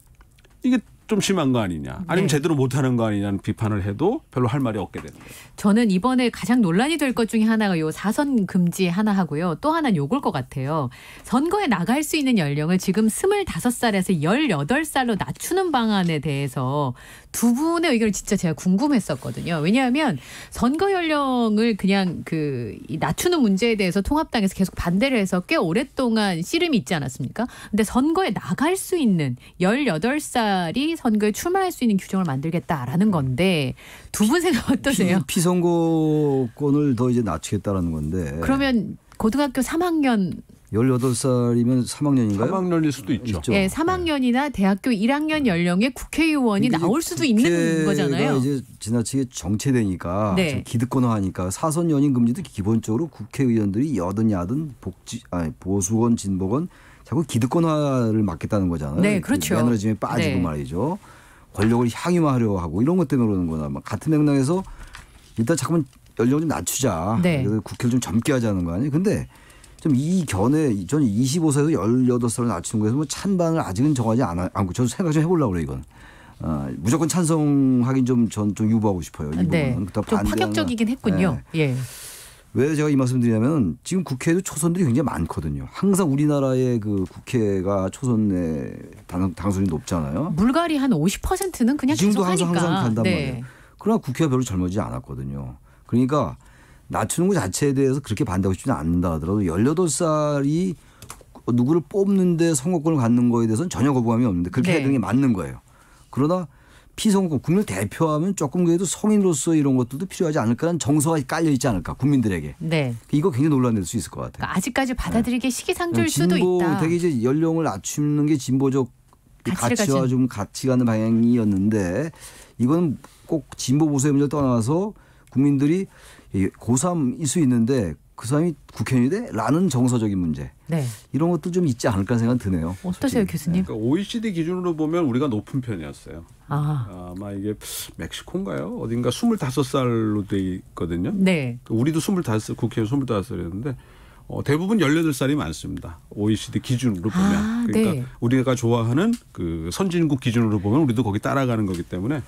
이게 좀 심한 거 아니냐 아니면 네. 제대로 못하는 거 아니냐는 비판을 해도 별로 할 말이 없게 되는 거예요. 저는 이번에 가장 논란이 될 것 중에 하나가 요 사선 금지 하나 하고요. 또 하나는 요걸 것 같아요. 선거에 나갈 수 있는 연령을 지금 25살에서 18살로 낮추는 방안에 대해서 두 분의 의견을 진짜 제가 궁금했었거든요. 왜냐하면 선거 연령을 그냥 이 낮추는 문제에 대해서 통합당에서 계속 반대를 해서 꽤 오랫동안 씨름이 있지 않았습니까? 근데 선거에 나갈 수 있는 18살이 선거에 출마할 수 있는 규정을 만들겠다라는 건데 두 분 생각 어떠세요? 피선거권을 더 이제 낮추겠다라는 건데. 그러면 고등학교 3학년 18살이면 3학년인가요? 3학년일 수도 있죠. 예, 3학년이나 대학교 1학년 연령의 국회의원이 나올 수도 있는 거잖아요. 이제 지나치게 정체되니까 네. 좀 기득권화하니까 사선 연임 금지도 기본적으로 국회의원들이 여든 야든 보수건 진보건 자꾸 기득권화를 막겠다는 거잖아요. 네, 그렇죠. 매너리즘에 빠지고 네. 말이죠. 권력을 향유하려 하고 이런 것 때문에 그러는 거나 같은 맥락에서 일단 잠깐만 연령을 좀 낮추자. 네. 그래서 국회를 좀 젊게 하자는 거 아니에요. 근데 좀 이 견해 저는 25세에서 18살로 낮추는 거에서 뭐 찬반을 아직은 정하지 않고 저도 생각 좀 해보려고 그래요 이건. 무조건 찬성하긴 좀 유보하고 싶어요. 이 네. 부분은. 좀 파격적이긴 했군요. 네. 예. 왜 제가 이 말씀 드리냐면 지금 국회에도 초선들이 굉장히 많거든요. 항상 우리나라의 그 국회가 초선의 당선이 높잖아요. 물갈이 한 50%는 그냥 지금도 계속 하니까. 항상 간단 네. 말이에요. 그러나 국회가 별로 젊어지지 않았거든요. 그러니까 낮추는 것 자체에 대해서 그렇게 반대하고 싶지는 않는다 하더라도 18살이 누구를 뽑는데 선거권을 갖는 거에 대해서는 전혀 거부감이 없는데 그렇게 네. 해야 되는 게 맞는 거예요. 그러나 피선거권 국민을 대표하면 조금 그래도 성인으로서 이런 것들도 필요하지 않을까라는 정서가 깔려 있지 않을까 국민들에게. 네. 이거 굉장히 논란될 수 있을 것 같아요. 그러니까 아직까지 받아들이기 시기상조일 수도 진보 있다. 되게 이제 연령을 낮추는 게 진보적 가치와 좀 같이 가는 방향이었는데 이건 꼭 진보 보수의 문제를 떠나서 국민들이 고3일 수 있는데 그 사람이 국회의원이 돼? 라는 정서적인 문제. 네. 이런 것도 좀 있지 않을까 생각은 드네요. 어떠세요, 교수님? 그러니까 OECD 기준으로 보면 우리가 높은 편이었어요. 아. 이게 멕시코인가요? 어딘가 25살로 돼 있거든요. 네. 우리도 25살, 국회의원 25살이었는데 대부분 18살이 많습니다. OECD 기준으로 보면. 그러니까 네. 우리가 좋아하는 그 선진국 기준으로 보면 우리도 거기 따라가는 거기 때문에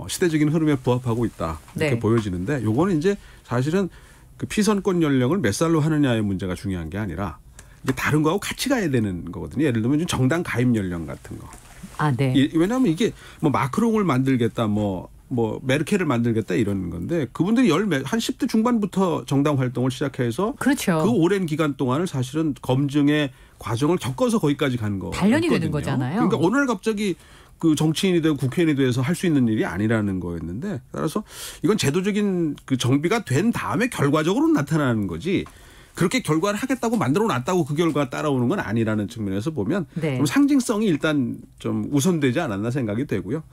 시대적인 흐름에 부합하고 있다. 이렇게 네. 보여지는데 요거는 이제 사실은 그 피선권 연령을 몇 살로 하느냐의 문제가 중요한 게 아니라 이게 다른 거하고 같이 가야 되는 거거든요. 예를 들면 정당 가입 연령 같은 거. 아, 네. 왜냐하면 이게 뭐 마크롱을 만들겠다 뭐 메르켈을 만들겠다 이런 건데 그분들이 한 10대 중반부터 정당 활동을 시작해서 그렇죠. 그 오랜 기간 동안을 사실은 검증의 과정을 겪어서 거기까지 간 거. 단련이 되는 거잖아요. 그러니까 어느 날 갑자기 그 정치인이 되고 국회의원이 돼서 할 수 있는 일이 아니라는 거였는데 따라서 이건 제도적인 그 정비가 된 다음에 결과적으로 나타나는 거지 그렇게 결과를 하겠다고 만들어 놨다고 그 결과가 따라오는 건 아니라는 측면에서 보면 네. 좀 상징성이 일단 좀 우선되지 않았나 생각이 되고요.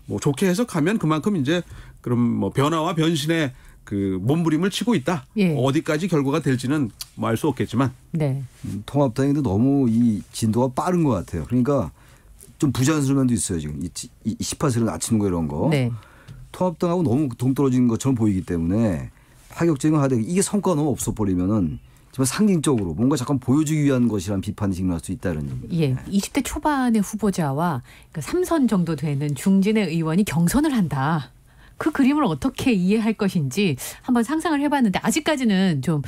뭐 좋게 해석하면 그만큼 이제 그럼 뭐 변화와 변신의 그 몸부림을 치고 있다. 예. 어디까지 결과가 될지는 뭐 알 수 없겠지만. 네. 통합당에도 너무 이 진도가 빠른 것 같아요. 그러니까 좀 부자연스러운 면도 있어요. 지금 이 18세를 낮추는 거 이런 거. 네. 통합당하고 너무 동떨어진 것처럼 보이기 때문에 파격적인 걸 하되 이게 성과가 너무 없어 버리면은 정말 상징적으로 뭔가 잠깐 보여주기 위한 것이라는 비판이 직면할 수 있다 이런 얘기입니다. 예, 20대 초반의 후보자와 3선 정도 되는 중진의 의원이 경선을 한다. 그 그림을 어떻게 이해할 것인지 한번 상상을 해봤는데 아직까지는 좀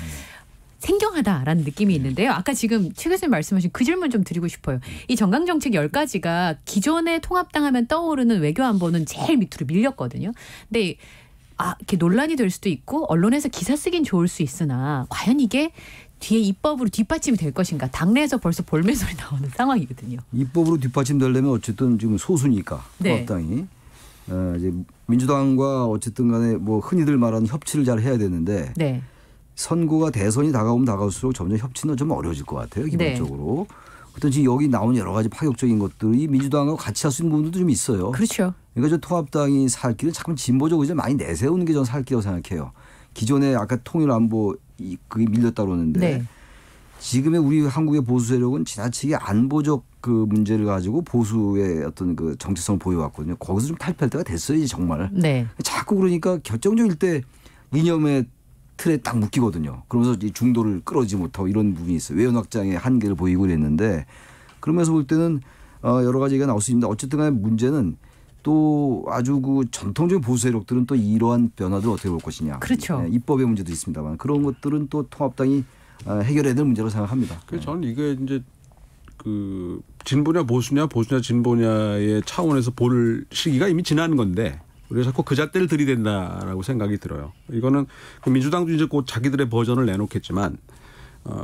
생경하다라는 느낌이 있는데요. 아까 지금 최 교수님 말씀하신 그 질문 좀 드리고 싶어요. 이 정강정책 10가지가 기존에 통합당하면 떠오르는 외교안보는 제일 밑으로 밀렸거든요. 근데 이렇게 논란이 될 수도 있고 언론에서 기사 쓰긴 좋을 수 있으나 과연 이게 뒤에 입법으로 뒷받침이 될 것인가. 당내에서 벌써 볼매소리 나오는 상황이거든요. 입법으로 뒷받침되려면 어쨌든 지금 소수니까 네. 통합당이 이제 민주당과 어쨌든 간에 뭐 흔히들 말하는 협치를 잘 해야 되는데 네. 선거가 대선이 다가오면 다가올수록 점점 협치는 좀 어려워질 것 같아요. 기본적으로. 어떤 지금 여기 나온 여러 가지 파격적인 것들이 민주당하고 같이 할 수 있는 부분도 좀 있어요. 그렇죠. 그러니까 저 통합당이 살 길은 잠깐 진보적 의지를 많이 내세우는 게 저는 살 길이라고 생각해요. 기존에 아까 통일안보 그게 밀렸다고 그러는데 네. 지금의 우리 한국의 보수 세력은 지나치게 안보적 그 문제를 가지고 보수의 어떤 그 정체성을 보여왔거든요. 거기서 좀 탈피할 때가 됐어요, 이제 정말. 네. 자꾸 그러니까 결정적일 때 이념의 틀에 딱 묶이거든요. 그러면서 이 중도를 끌어오지 못하고 이런 부분이 있어요. 외연 확장의 한계를 보이고 그랬는데 그러면서 볼 때는 여러 가지 얘기가 나올 수 있는데 어쨌든 간에 문제는 또 아주 그 전통적인 보수 세력들은 또 이러한 변화들을 어떻게 볼 것이냐. 그렇죠. 네, 입법의 문제도 있습니다만 그런 것들은 또 통합당이 해결해야 될 문제로 생각합니다. 그래서 저는 이게 이제 그 진보냐 보수냐 진보냐의 차원에서 볼 시기가 이미 지난 건데 우리가 자꾸 그 잣대를 들이댄다라고 생각이 들어요. 이거는 민주당도 이제 곧 자기들의 버전을 내놓겠지만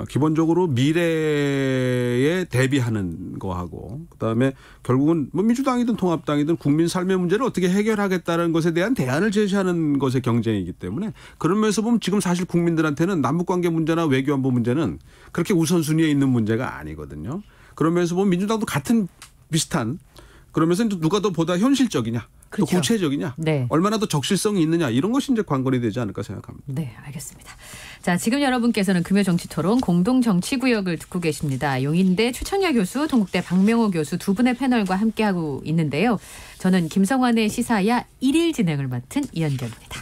기본적으로 미래에 대비하는 거하고 그다음에 결국은 뭐 민주당이든 통합당이든 국민 삶의 문제를 어떻게 해결하겠다는 것에 대한 대안을 제시하는 것의 경쟁이기 때문에 그런 면에서 보면 지금 사실 국민들한테는 남북관계 문제나 외교안보 문제는 그렇게 우선순위에 있는 문제가 아니거든요. 그런 면에서 보면 민주당도 같은 비슷한 그러면서 누가 더 보다 현실적이냐 그렇죠. 또 구체적이냐 네. 얼마나 더 적실성이 있느냐 이런 것이 이제 관건이 되지 않을까 생각합니다. 네, 알겠습니다. 자, 지금 여러분께서는 금요정치토론 공동정치구역을 듣고 계십니다. 용인대 최천야 교수, 동국대 박명호 교수 두 분의 패널과 함께하고 있는데요. 저는 김성환의 시사야 1일 진행을 맡은 이현경입니다.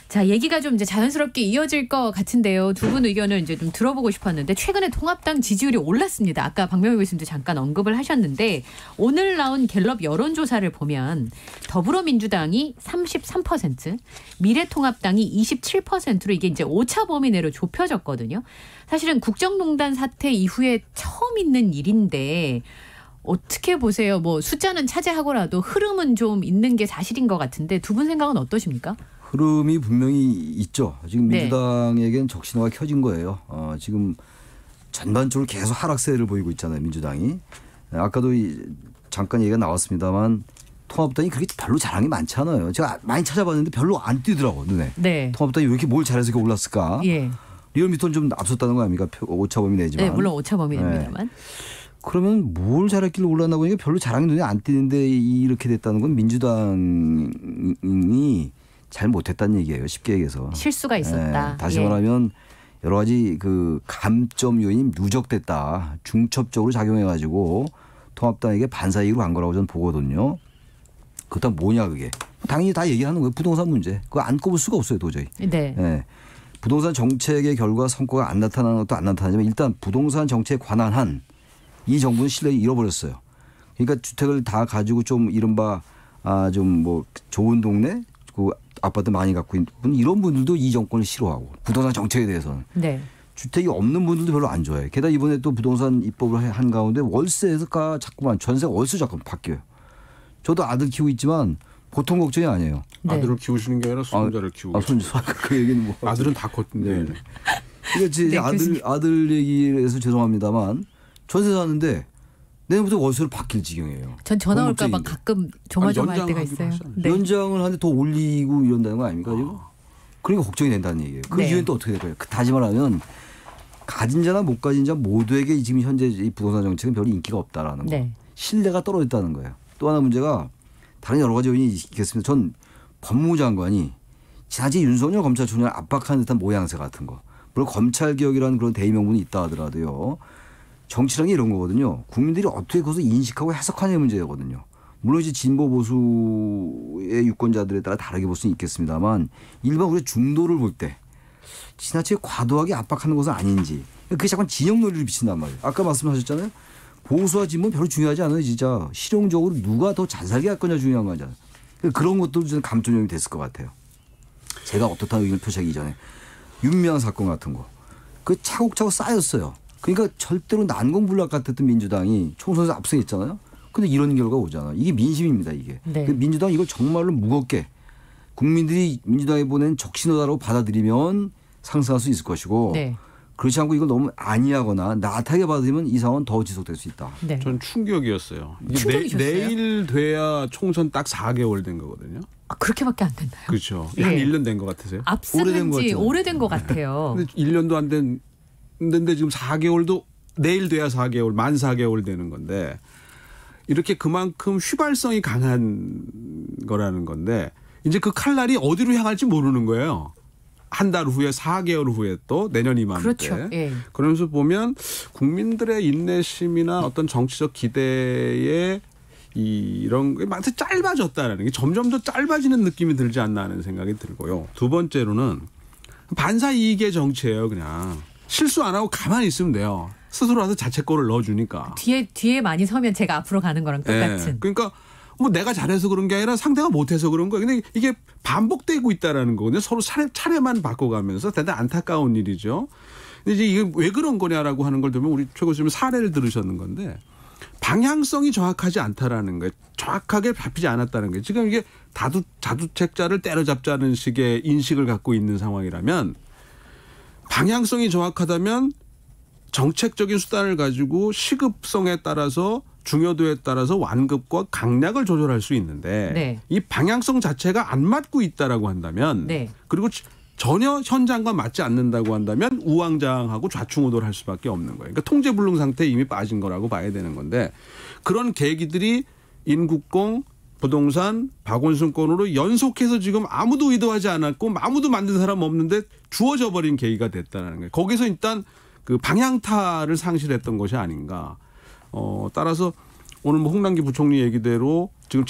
자, 얘기가 좀 이제 자연스럽게 이어질 것 같은데요. 두 분 의견을 이제 좀 들어보고 싶었는데 최근에 통합당 지지율이 올랐습니다. 아까 박명호 교수님도 잠깐 언급을 하셨는데 오늘 나온 갤럽 여론조사를 보면 더불어민주당이 33%, 미래통합당이 27%로 이게 이제 오차 범위 내로 좁혀졌거든요. 사실은 국정농단 사태 이후에 처음 있는 일인데 어떻게 보세요? 뭐 숫자는 차지하고라도 흐름은 좀 있는 게 사실인 것 같은데 두 분 생각은 어떠십니까? 흐름이 분명히 있죠. 지금 네. 민주당에겐 적신호가 켜진 거예요. 지금 전반적으로 계속 하락세를 보이고 있잖아요. 민주당이. 아까도 잠깐 얘기가 나왔습니다만 통합당이 그렇게 별로 잘한 게 많지 않아요. 제가 많이 찾아봤는데 별로 안 뛰더라고 눈에. 네. 통합당이 왜 이렇게 뭘 잘해서 이렇게 올랐을까. 예. 리얼미터는 좀 앞섰다는 거 아닙니까? 오차범위 내지만. 네, 물론 오차 범위입니다만. 네. 그러면 뭘 잘했길래 올랐나 보니까 별로 잘한 게 눈에 안 띄는데 이렇게 됐다는 건 민주당이 잘 못했다는 얘기예요. 쉽게 얘기해서. 실수가 있었다. 네, 다시 예. 말하면 여러 가지 그 감점 요인이 누적됐다. 중첩적으로 작용해가지고 통합당에게 반사이익으로 간 거라고 저는 보거든요. 그렇다면 뭐냐 그게. 당연히 다 얘기하는 거예요. 부동산 문제. 그거 안 꼽을 수가 없어요 도저히. 네. 네. 부동산 정책의 결과 성과가 안 나타나는 것도 안 나타나지만 일단 부동산 정책에 관한 한 이 정부는 신뢰를 잃어버렸어요. 그러니까 주택을 다 가지고 좀 이른바 좀 뭐 좋은 동네 그 아파트 많이 갖고 있는 분 이런 분들도 이 정권을 싫어하고 부동산 정책에 대해서는 네. 주택이 없는 분들도 별로 안 좋아해요. 게다가 이번에 또 부동산 입법을 한 가운데 월세가 자꾸만 전세가 월세 자꾸 바뀌어요. 저도 아들 키우고 있지만 보통 걱정이 아니에요. 네. 아들을 키우시는 게 아니라 손자를 키우고 손주 그 얘기는 뭐 아들은 다 컸는데. 네. 그러니까 제 네, 아들 얘기해서 죄송합니다만 전세 사는데 내년부터 월세로 바뀔 지경이에요. 전 전화 올까 봐 공급적인데. 가끔 조마조마할 때가 연장하기로 있어요. 하잖아요. 네. 연장을 하는데 더 올리고 이런다는 거 아닙니까 지금? 그러니까 걱정이 된다는 얘기예요. 그 네. 이후엔 또 어떻게 될까요? 다시 말하면 가진 자나 못 가진 자 모두에게 지금 현재 이 부동산 정책은 별 인기가 없다라는 거. 네. 신뢰가 떨어졌다는 거예요. 또 하나 문제가 다른 여러 가지 요인이 있겠습니다. 전 법무부 장관이 지난주 윤석열 검찰총장을 압박하는 듯한 모양새 같은 거. 물론 검찰개혁이라는 그런 대의 명분이 있다 하더라도요. 정치라는 게 이런 거거든요. 국민들이 어떻게 그것을 인식하고 해석하냐의 문제거든요. 물론 이제 진보 보수의 유권자들에 따라 다르게 볼 수는 있겠습니다만 일반 우리가 중도를 볼 때 지나치게 과도하게 압박하는 것은 아닌지 그게 잠깐 진영 논리를 비친단 말이에요. 아까 말씀하셨잖아요. 보수와 진보는 별로 중요하지 않아요. 진짜 실용적으로 누가 더 잘 살게 할 거냐 중요한 거잖아요. 그런 것도 저는 감점이 됐을 것 같아요. 제가 어떻다는 의견을 표시하기 이전에 윤미향 사건 같은 거 그 차곡차곡 쌓였어요. 그러니까 절대로 난공불락 같았던 민주당이 총선에서 압승했잖아요. 근데 이런 결과가 오잖아요. 이게 민심입니다. 이게. 네. 민주당 이걸 정말로 무겁게 국민들이 민주당에 보낸 적신호다라고 받아들이면 상승할 수 있을 것이고 네. 그렇지 않고 이걸 너무 안이하거나 나타하게 받아들이면 이 상황은 더 지속될 수 있다. 네. 전 충격이었어요. 이게 충격이셨어요? 내일 돼야 총선 딱 4개월 된 거거든요. 아, 그렇게밖에 안 됐나요? 그렇죠. 네. 한 1년 된 것 같으세요? 오래된 압승한 것 지 같죠. 오래된 것 같아요. 근데 1년도 안 됐는데 지금 4개월도 내일 돼야 4개월, 만 4개월 되는 건데 이렇게 그만큼 휘발성이 강한 거라는 건데 이제 그 칼날이 어디로 향할지 모르는 거예요. 한 달 후에 4개월 후에 또 내년 이맘때. 그렇죠. 예. 그러면서 보면 국민들의 인내심이나 어떤 정치적 기대에 이런 게 많이 짧아졌다는 게 점점 더 짧아지는 느낌이 들지 않나 하는 생각이 들고요. 두 번째로는 반사 이익의 정치예요. 그냥 실수 안 하고 가만히 있으면 돼요. 스스로 와서 자책골을 넣어주니까. 뒤에 많이 서면 제가 앞으로 가는 거랑 똑같은. 네. 그러니까 뭐 내가 잘해서 그런 게 아니라 상대가 못해서 그런 거예요. 근데 이게 반복되고 있다라는 거거든요. 서로 차례만 바꿔가면서 대단히 안타까운 일이죠. 근데 이제 이게 왜 그런 거냐라고 하는 걸 들으면 우리 최 교수님 사례를 들으셨는 건데 방향성이 정확하지 않다라는 거예요. 정확하게 잡히지 않았다는 거예요. 지금 이게 자주책자를 때려잡자는 식의 인식을 갖고 있는 상황이라면 방향성이 정확하다면 정책적인 수단을 가지고 시급성에 따라서 중요도에 따라서 완급과 강약을 조절할 수 있는데 네. 이 방향성 자체가 안 맞고 있다라고 한다면 네. 그리고 전혀 현장과 맞지 않는다고 한다면 우왕좌왕하고 좌충우돌 할 수밖에 없는 거예요. 그러니까 통제불능 상태에 이미 빠진 거라고 봐야 되는 건데 그런 계기들이 인국공, 부동산, 박원순 건으로 연속해서 지금 아무도 의도하지 않았고 아무도 만든 사람 없는데 주어져 버린 계기가 됐다는 거예요. 거기서 일단 그 방향타를 상실했던 것이 아닌가. 따라서 오늘 뭐 홍남기 부총리 얘기대로 지금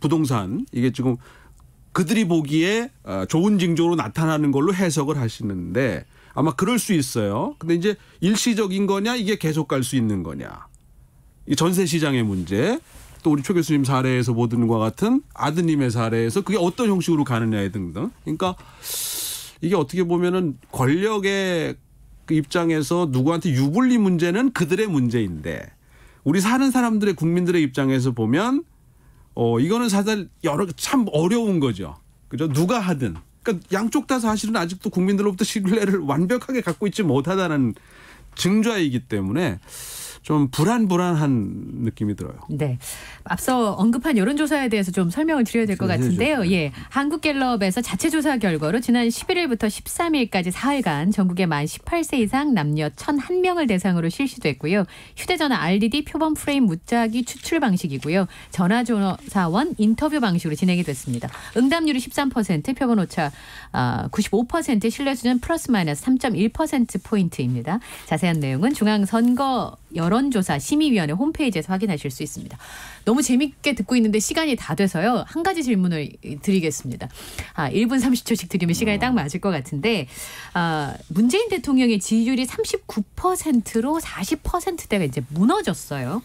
부동산 이게 지금 그들이 보기에 좋은 징조로 나타나는 걸로 해석을 하시는데 아마 그럴 수 있어요. 근데 이제 일시적인 거냐 이게 계속 갈 수 있는 거냐. 이 전세 시장의 문제 또 우리 최 교수님 사례에서 보던 것과 같은 아드님의 사례에서 그게 어떤 형식으로 가느냐에 등등. 그러니까 이게 어떻게 보면은 권력의 그 입장에서 누구한테 유불리 문제는 그들의 문제인데 우리 사는 사람들의 국민들의 입장에서 보면 이거는 사실 참 어려운 거죠. 그죠? 누가 하든. 그러니까 양쪽 다 사실은 아직도 국민들로부터 신뢰를 완벽하게 갖고 있지 못하다는 증좌이기 때문에 좀 불안한 느낌이 들어요. 네. 앞서 언급한 여론조사에 대해서 좀 설명을 드려야 될 것 같은데요. 예. 한국갤럽에서 자체조사 결과로 지난 11일부터 13일까지 4일간 전국의 만 18세 이상 남녀 1,001명을 대상으로 실시됐고요. 휴대전화 RDD 표본 프레임 무작위 추출 방식이고요. 전화조사원 인터뷰 방식으로 진행이 됐습니다. 응답률이 13%, 표본 오차 95%, 신뢰 수준 플러스 마이너스 3.1%포인트입니다. 자세한 내용은 중앙선거 여론조사 심의위원회 홈페이지에서 확인하실 수 있습니다. 너무 재밌게 듣고 있는데 시간이 다 돼서요. 한 가지 질문을 드리겠습니다. 1분 30초씩 드리면 시간이 딱 맞을 것 같은데 문재인 대통령의 지지율이 39%로 40%대가 이제 무너졌어요.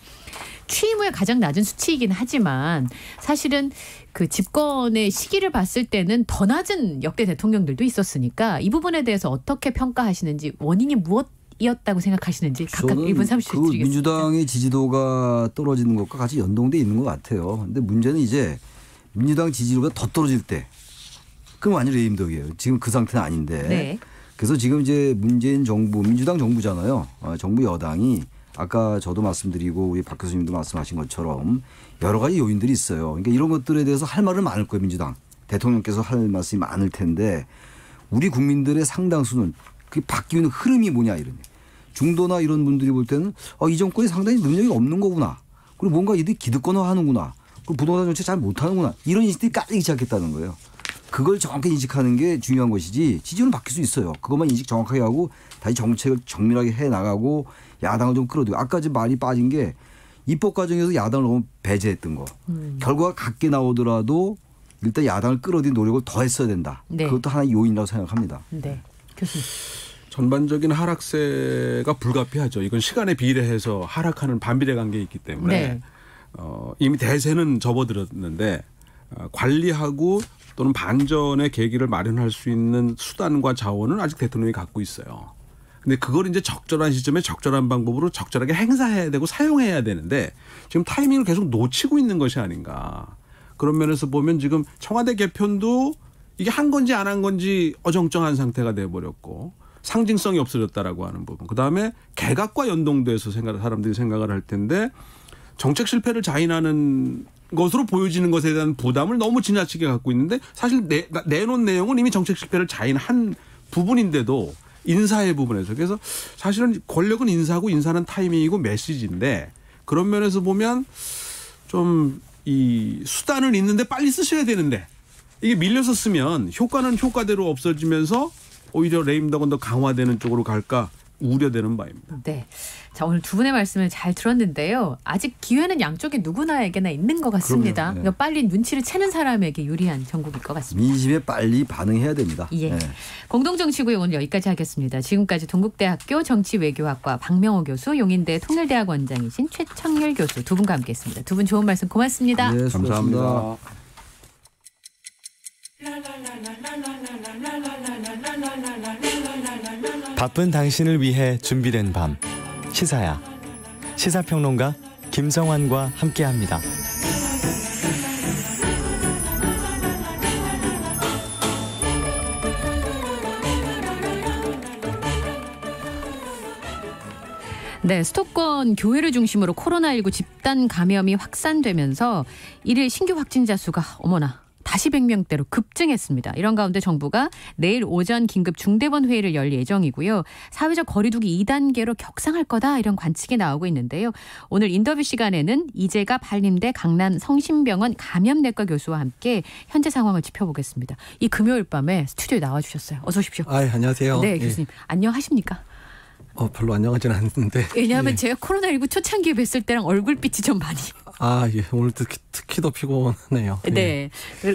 취임 후에 가장 낮은 수치이긴 하지만 사실은 그 집권의 시기를 봤을 때는 더 낮은 역대 대통령들도 있었으니까 이 부분에 대해서 어떻게 평가하시는지 원인이 무엇이었다고 생각하시는지 각각 1분 30초 그 드리겠습니다. 민주당의 지지도가 떨어지는 것과 같이 연동돼 있는 것 같아요. 근데 문제는 이제 민주당 지지율가 더 떨어질 때 그럼 완전 레임덕이에요. 지금 그 상태는 아닌데. 네. 그래서 지금 이제 문재인 정부, 민주당 정부잖아요. 정부 여당이 아까 저도 말씀드리고 우리 박 교수님도 말씀하신 것처럼 여러 가지 요인들이 있어요. 그러니까 이런 것들에 대해서 할 말은 많을 거예요. 민주당. 대통령께서 할 말씀이 많을 텐데 우리 국민들의 상당수는 그 바뀌는 흐름이 뭐냐 이런. 중도나 이런 분들이 볼 때는 이 정권이 상당히 능력이 없는 거구나. 그리고 뭔가 이들이 기득권화 하는구나. 그리고 부동산 정책 잘 못하는구나. 이런 인식들이 깔리기 시작했다는 거예요. 그걸 정확히 인식하는 게 중요한 것이지 지지율은 바뀔 수 있어요. 그것만 인식 정확하게 하고 다시 정책을 정밀하게 해나가고 야당을 좀 끌어들이고 아까 지금 말이 빠진 게 입법 과정에서 야당을 너무 배제했던 거. 결과가 같게 나오더라도 일단 야당을 끌어들인 노력을 더 했어야 된다. 네. 그것도 하나의 요인이라고 생각합니다. 네. 교수님. 전반적인 하락세가 불가피하죠. 이건 시간에 비례해서 하락하는 반비례 관계에 있기 때문에 네. 이미 대세는 접어들었는데 관리하고 또는 반전의 계기를 마련할 수 있는 수단과 자원은 아직 대통령이 갖고 있어요. 근데 그걸 이제 적절한 시점에 적절한 방법으로 적절하게 행사해야 되고 사용해야 되는데 지금 타이밍을 계속 놓치고 있는 것이 아닌가. 그런 면에서 보면 지금 청와대 개편도 이게 한 건지 안 한 건지 어정쩡한 상태가 돼버렸고 상징성이 없어졌다라고 하는 부분. 그다음에 개각과 연동돼서 사람들이 생각을 할 텐데 정책 실패를 자인하는 것으로 보여지는 것에 대한 부담을 너무 지나치게 갖고 있는데 사실 내놓은 내용은 이미 정책 실패를 자인한 부분인데도 인사의 부분에서. 그래서 사실은 권력은 인사고 인사는 타이밍이고 메시지인데 그런 면에서 보면 좀 이 수단은 있는데 빨리 쓰셔야 되는데 이게 밀려서 쓰면 효과는 효과대로 없어지면서 오히려 레임덕은 더 강화되는 쪽으로 갈까 우려되는 바입니다. 네. 자, 오늘 두 분의 말씀을 잘 들었는데요. 아직 기회는 양쪽에 누구나에게나 있는 것 같습니다. 네. 그러니까 빨리 눈치를 채는 사람에게 유리한 정국일 것 같습니다. 민심에 빨리 반응해야 됩니다. 예. 네. 공동정치구역 오늘 여기까지 하겠습니다. 지금까지 동국대학교 정치외교학과 박명호 교수, 용인대 통일대학 원장이신 최청열 교수 두 분과 함께했습니다. 두 분 좋은 말씀 고맙습니다. 네, 수고하셨습니다. 감사합니다. 바쁜 당신을 위해 준비된 밤 시사야. 시사평론가 김성환과 함께합니다. 네, 수도권 교회를 중심으로 코로나19 집단 감염이 확산되면서 일일 신규 확진자 수가 어머나 다시 100명대로 급증했습니다. 이런 가운데 정부가 내일 오전 긴급 중대본 회의를 열 예정이고요. 사회적 거리두기 2단계로 격상할 거다 이런 관측이 나오고 있는데요. 오늘 인터뷰 시간에는 이재갑 한림대 강남 성심병원 감염내과 교수와 함께 현재 상황을 짚어보겠습니다. 이 금요일 밤에 스튜디오에 나와주셨어요. 어서 오십시오. 안녕하세요. 네, 교수님. 안녕하십니까? 별로 안녕하지는 않는데. 왜냐하면 예. 제가 코로나19 초창기에 뵀을 때랑 얼굴빛이 좀 많이. 예. 오늘 특히 더 피곤하네요. 네.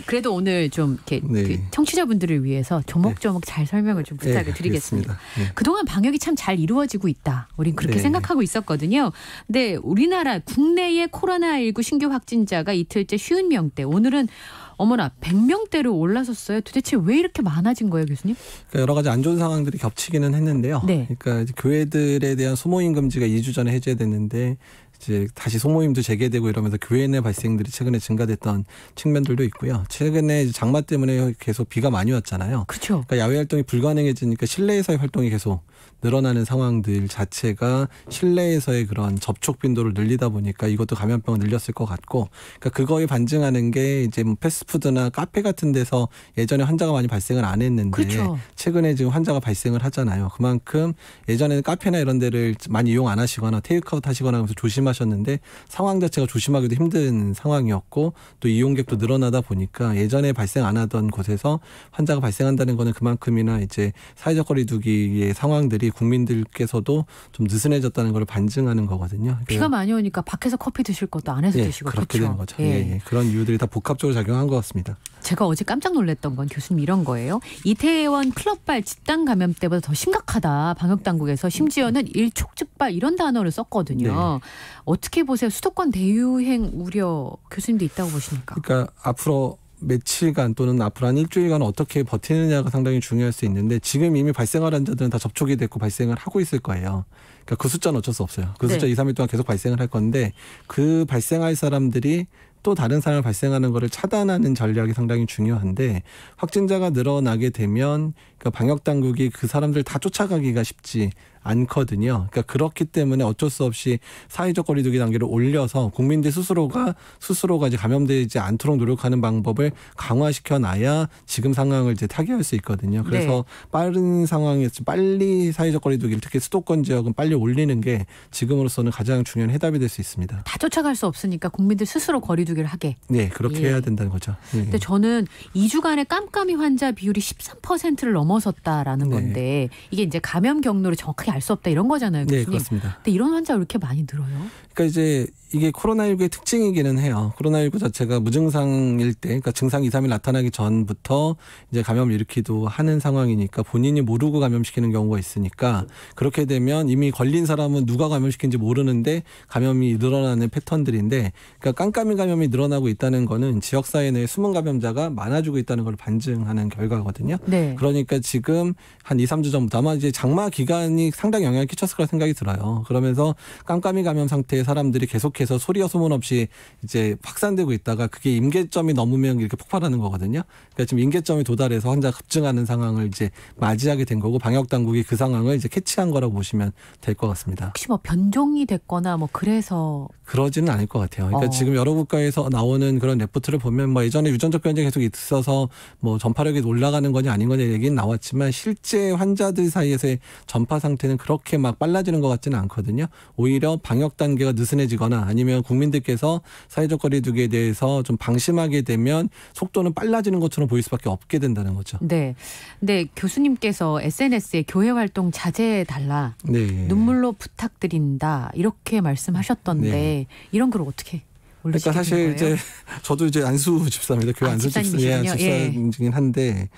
그래도 오늘 좀 이렇게 네. 그 청취자분들을 위해서 조목조목 잘 설명을 좀 부탁을 드리겠습니다. 네. 그동안 방역이 참 잘 이루어지고 있다. 우린 그렇게 네. 생각하고 있었거든요. 근데 우리나라 국내의 코로나19 신규 확진자가 이틀째 50명대. 오늘은 어머나 100명대로 올라섰어요. 도대체 왜 이렇게 많아진 거예요, 교수님? 그러니까 여러 가지 안 좋은 상황들이 겹치기는 했는데요. 네. 그러니까 이제 교회들에 대한 소모임 금지가 2주 전에 해제됐는데 이제 다시 소모임도 재개되고 이러면서 교회 내 발생들이 최근에 증가됐던 측면들도 있고요. 최근에 이제 장마 때문에 계속 비가 많이 왔잖아요. 그렇죠. 그러니까 야외 활동이 불가능해지니까 실내에서의 활동이 계속 늘어나는 상황들 자체가 실내에서의 그런 접촉 빈도를 늘리다 보니까 이것도 감염병을 늘렸을 것 같고, 그러니까 그거에 반증하는 게 이제 뭐 패스트푸드나 카페 같은 데서 예전에 환자가 많이 발생을 안 했는데 그렇죠. 최근에 지금 환자가 발생을 하잖아요. 그만큼 예전에는 카페나 이런 데를 많이 이용 안 하시거나 테이크아웃 하시거나 하면서 조심하셨는데 상황 자체가 조심하기도 힘든 상황이었고 또 이용객도 늘어나다 보니까 예전에 발생 안 하던 곳에서 환자가 발생한다는 거는 그만큼이나 이제 사회적 거리두기의 상황들이 국민들께서도 좀 느슨해졌다는 걸 반증하는 거거든요. 비가 많이 오니까 밖에서 커피 드실 것도 안에서 드시고 그렇게 그렇죠. 되는 거죠. 예. 그런 이유들이 다 복합적으로 작용한 것 같습니다. 제가 어제 깜짝 놀랐던 건 교수님 이런 거예요. 이태원 클럽발 집단 감염 때보다 더 심각하다. 방역당국에서 심지어는 일촉즉발 이런 단어를 썼거든요. 네. 어떻게 보세요? 수도권 대유행 우려 교수님도 있다고 보십니까? 그러니까 앞으로 며칠간 또는 앞으로 한 일주일간 어떻게 버티느냐가 상당히 중요할 수 있는데 지금 이미 발생할 환자들은 다 접촉이 됐고 발생을 하고 있을 거예요. 그러니까 그 숫자는 어쩔 수 없어요. 그 숫자 네. 2, 3일 동안 계속 발생을 할 건데 그 발생할 사람들이 또 다른 사람을 발생하는 것을 차단하는 전략이 상당히 중요한데 확진자가 늘어나게 되면 그러니까 방역당국이 그 사람들 다 쫓아가기가 쉽지 않거든요. 그러니까 그렇기 때문에 어쩔 수 없이 사회적 거리두기 단계를 올려서 국민들 스스로가 이제 감염되지 않도록 노력하는 방법을 강화시켜 놔야 지금 상황을 이제 타개할 수 있거든요. 그래서 네. 빠른 상황에서 빨리 사회적 거리두기를 특히 수도권 지역은 빨리 올리는 게 지금으로서는 가장 중요한 해답이 될 수 있습니다. 다 쫓아갈 수 없으니까 국민들 스스로 거리두기를 하게. 네, 그렇게 예. 해야 된다는 거죠. 네. 근데 저는 2주간의 깜깜이 환자 비율이 13%를 넘어섰다라는 네. 건데 이게 이제 감염 경로를 정확하게 알 수 없다 이런 거잖아요, 네, 교수님. 그렇습니다. 근데 이런 환자가 왜 이렇게 많이 늘어요? 그러니까 이제 이게 코로나19의 특징이기는 해요. 코로나19 자체가 무증상일 때, 그러니까 증상 2, 3일 나타나기 전부터 이제 감염을 일으키기도 하는 상황이니까 본인이 모르고 감염시키는 경우가 있으니까 그렇게 되면 이미 걸린 사람은 누가 감염시킨지 모르는데 감염이 늘어나는 패턴들인데, 그러니까 깜깜이 감염이 늘어나고 있다는 거는 지역사회 내에 숨은 감염자가 많아지고 있다는 걸 반증하는 결과거든요. 네. 그러니까 지금 한 2, 3주 전부터 아마 이제 장마 기간이 상당히 영향을 끼쳤을 거라 생각이 들어요. 그러면서 깜깜이 감염 상태의 사람들이 계속해서 소리와 소문 없이 이제 확산되고 있다가 그게 임계점이 넘으면 이렇게 폭발하는 거거든요. 그러니까 지금 임계점이 도달해서 환자가 급증하는 상황을 이제 맞이하게 된 거고 방역 당국이 그 상황을 이제 캐치한 거라고 보시면 될 것 같습니다. 혹시 뭐 변종이 됐거나 뭐 그래서 그러지는 않을 것 같아요. 그러니까 어. 지금 여러 국가에서 나오는 그런 레포트를 보면 뭐 예전에 유전적 변종이 계속 있어서 뭐 전파력이 올라가는 거냐 아닌 거냐 얘기는 나왔지만 실제 환자들 사이에서의 전파 상태는 단계는 그렇게 막 빨라지는 것 같지는 않거든요. 오히려 방역 단계가 느슨해지거나 아니면 국민들께서 사회적 거리두기에 대해서 좀 방심하게 되면 속도는 빨라지는 것처럼 보일 수밖에 없게 된다는 거죠. 네. 근데 교수님께서 SNS에 교회 활동 자제해달라. 네. 눈물로 부탁드린다. 이렇게 말씀하셨던데 네. 이런 글을 어떻게 올리시게 그러니까 사실 된 거예요? 이제 저도 이제 안수 집사입니다. 교회 안수 집사이긴 한데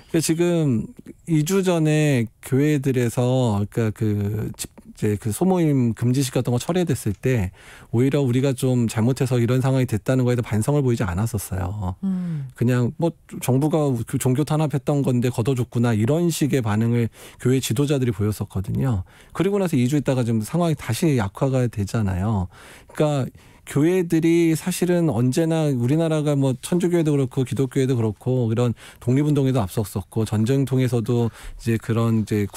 그러니까 지금 2주 전에 교회들에서 그러니까 이제 그 소모임 금지식 같은 거 철회됐을 때 오히려 우리가 좀 잘못해서 이런 상황이 됐다는 거에 대해 반성을 보이지 않았었어요. 그냥 뭐 정부가 그 종교 탄압했던 건데 걷어줬구나 이런 식의 반응을 교회 지도자들이 보였었거든요. 그리고 나서 2주 있다가 좀 상황이 다시 약화가 되잖아요. 그러니까 교회들이 사실은 언제나 우리나라가 뭐 천주교회도 그렇고 기독교회도 그렇고 이런 독립운동에도 앞섰었고 전쟁통에서도 이제 그런 이제